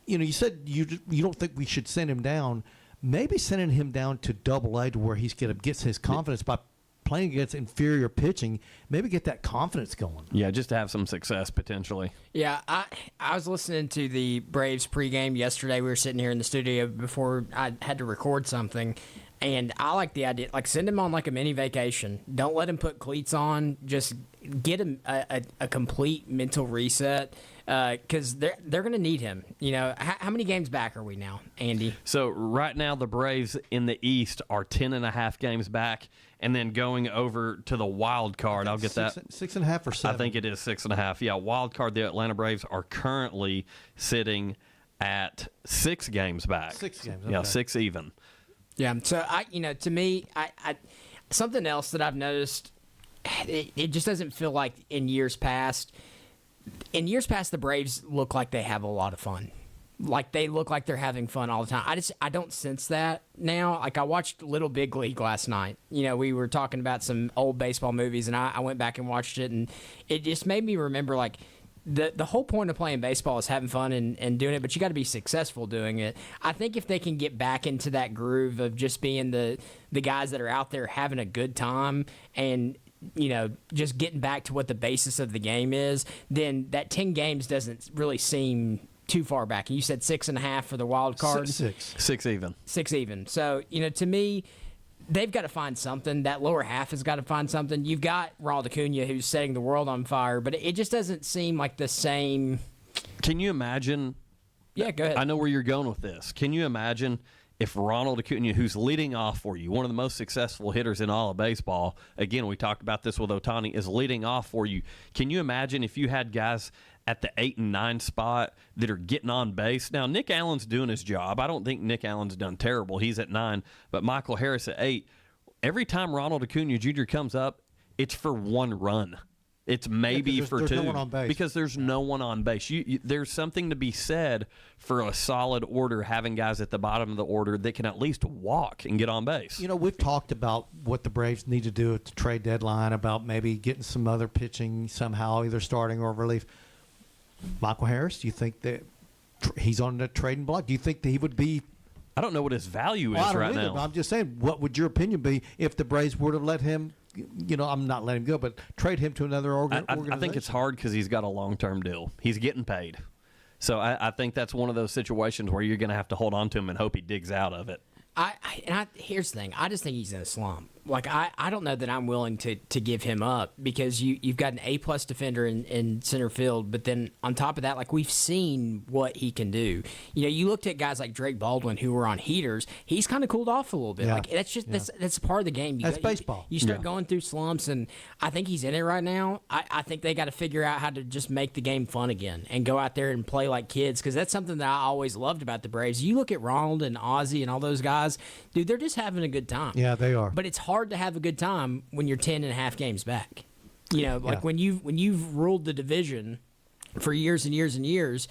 you said you don't think we should send him down. Maybe sending him down to Double-A to where gets his confidence by playing against inferior pitching. Maybe get that confidence going. Yeah, just to have some success potentially. Yeah, I was listening to the Braves pregame yesterday. We were sitting here in the studio before I had to record something. And I like the idea, send him on a mini vacation. Don't let him put cleats on. Just get him a complete mental reset because they're going to need him. How many games back are we now, Andy? So right now the Braves in the East are 10.5 games back, and then going over to the wild card. I'll get that 6.5 or 7. I think it is 6.5. Yeah, wild card. The Atlanta Braves are currently sitting at 6 games back. 6 games. Okay. Yeah, 6 even. Yeah, so to me, I something else that I've noticed, it just doesn't feel like in years past. In years past, the Braves look like they have a lot of fun. They look like they're having fun all the time. I don't sense that now. I watched Little Big League last night. We were talking about some old baseball movies, and I went back and watched it, and it just made me remember the whole point of playing baseball is having fun and doing it, but you got to be successful doing it. I think if they can get back into that groove of just being the guys that are out there having a good time and just getting back to what the basis of the game is, then that 10 games doesn't really seem too far back. And you said 6.5 for the wild card. 6 even. 6 even. So to me, they've got to find something. That lower half has got to find something. You've got Ronald Acuna, who's setting the world on fire, but it just doesn't seem like the same. Can you imagine? Yeah, go ahead. I know where you're going with this. Can you imagine if Ronald Acuna, who's leading off for you, one of the most successful hitters in all of baseball, again, we talked about this with Ohtani, is leading off for you. Can you imagine if you had guys at the 8 and 9 spot that are getting on base? Now, Nick Allen's doing his job. I don't think Nick Allen's done terrible. He's at 9, but Michael Harris at 8. Every time Ronald Acuna Jr. comes up, it's for 1 run. It's maybe for 2 there's no one on base. Because there's no one on base. There's something to be said for a solid order, having guys at the bottom of the order that can at least walk and get on base. We've talked about what the Braves need to do at the trade deadline, about maybe getting some other pitching somehow, either starting or relief. Michael Harris, do you think that he's on the trading block? Do you think that he would be? I don't know what his value is right now. I'm just saying, what would your opinion be if the Braves were to let him? I'm not letting him go, but trade him to another organization. I think it's hard because he's got a long-term deal. He's getting paid. So I think that's one of those situations where you're going to have to hold on to him and hope he digs out of it. Here's the thing. I just think he's in a slump. I don't know that I'm willing to give him up because you've got an A-plus defender in center field, but then on top of that, we've seen what he can do. You looked at guys like Drake Baldwin who were on heaters. He's kind of cooled off a little bit. Yeah. That's part of the game. That's baseball. You start going through slumps, and I think he's in it right now. I think they got to figure out how to just make the game fun again and go out there and play like kids, because that's something that I always loved about the Braves. You look at Ronald and Ozzie and all those guys, dude, they're just having a good time. Yeah, they are. But it's hard to have a good time when you're 10.5 games back. When you've ruled the division for years and years and years,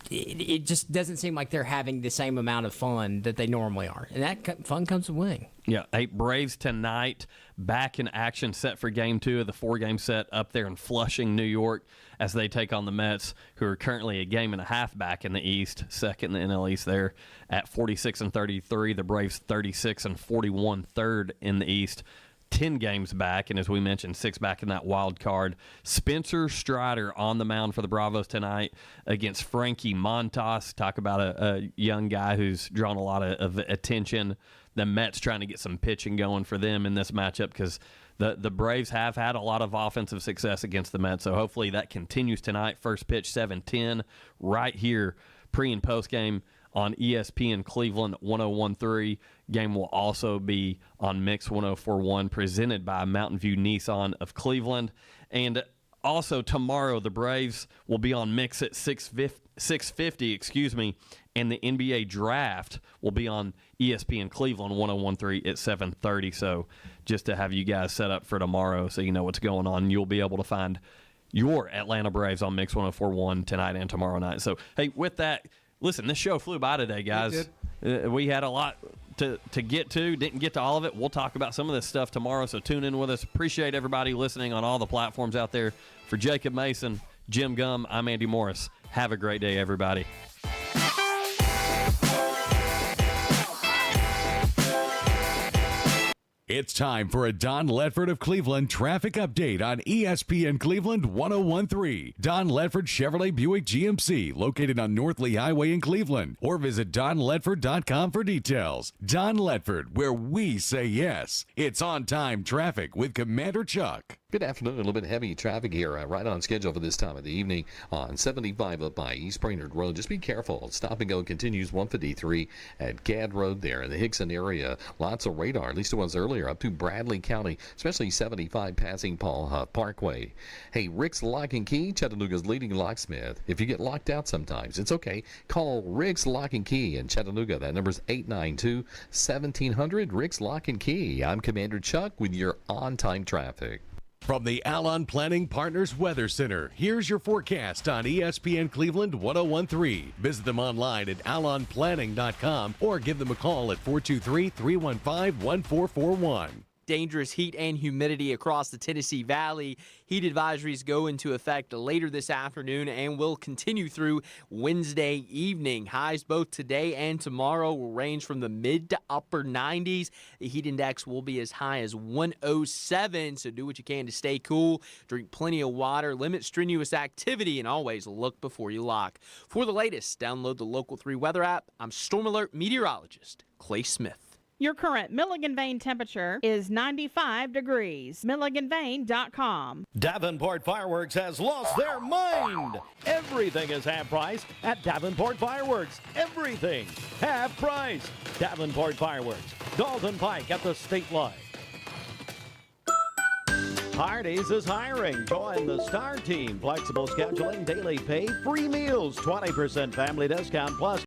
it just doesn't seem like they're having the same amount of fun that they normally are. And that fun comes with winning. Yeah, Braves tonight back in action, set for Game 2 of the 4-game set up there in Flushing, New York, as they take on the Mets, who are currently a game and a half back in the East, second in the NL East there at 46-33. The Braves 36-41, third in the East. 10 games back, and as we mentioned, 6 back in that wild card. Spencer Strider on the mound for the Bravos tonight against Frankie Montas. Talk about a young guy who's drawn a lot of attention. The Mets trying to get some pitching going for them in this matchup because the Braves have had a lot of offensive success against the Mets, so hopefully that continues tonight. First pitch 7:10 right here, pre and post game on ESPN Cleveland 101.3. Game will also be on Mix 104.1, presented by Mountain View Nissan of Cleveland. And also tomorrow, the Braves will be on Mix at 6:50, and the NBA Draft will be on ESPN Cleveland 101.3 at 7:30. So just to have you guys set up for tomorrow so you know what's going on, you'll be able to find your Atlanta Braves on Mix 104.1 tonight and tomorrow night. So, hey, with that, listen, this show flew by today, guys. We had a lot to get to. Didn't get to all of it. We'll talk about some of this stuff tomorrow, so tune in with us. Appreciate everybody listening on all the platforms out there. For Jacob Mason, Jim Gum, I'm Andy Morris. Have a great day, everybody. It's time for a Don Ledford of Cleveland traffic update on ESPN Cleveland 101.3. Don Ledford Chevrolet Buick GMC, located on North Lee Highway in Cleveland. Or visit donledford.com for details. Don Ledford, where we say yes. It's on-time traffic with Commander Chuck. Good afternoon. A little bit heavy traffic here, right on schedule for this time of the evening on 75 up by East Brainerd Road. Just be careful. Stop and go continues 153 at Gadd Road there in the Hickson area. Lots of radar, at least it was earlier, up to Bradley County, especially 75 passing Paul Huff Parkway. Hey, Rick's Lock and Key, Chattanooga's leading locksmith. If you get locked out sometimes, it's okay. Call Rick's Lock and Key in Chattanooga. That number's 892-1700. Rick's Lock and Key. I'm Commander Chuck with your on-time traffic. From the Alon Planning Partners Weather Center, here's your forecast on ESPN Cleveland 101.3. Visit them online at alonplanning.com or give them a call at 423-315-1441. Dangerous heat and humidity across the Tennessee Valley. Heat advisories go into effect later this afternoon and will continue through Wednesday evening. Highs both today and tomorrow will range from the mid to upper 90s. The heat index will be as high as 107, so do what you can to stay cool. Drink plenty of water, limit strenuous activity, and always look before you lock. For the latest, download the Local 3 weather app. I'm Storm Alert meteorologist Clay Smith. Your current Milligan Vane temperature is 95 degrees. MilliganVane.com. Davenport Fireworks has lost their mind. Everything is half price at Davenport Fireworks. Everything half price. Davenport Fireworks. Dalton Pike at the state line. Hardees is hiring. Join the Star Team. Flexible scheduling, daily pay, free meals, 20% family discount plus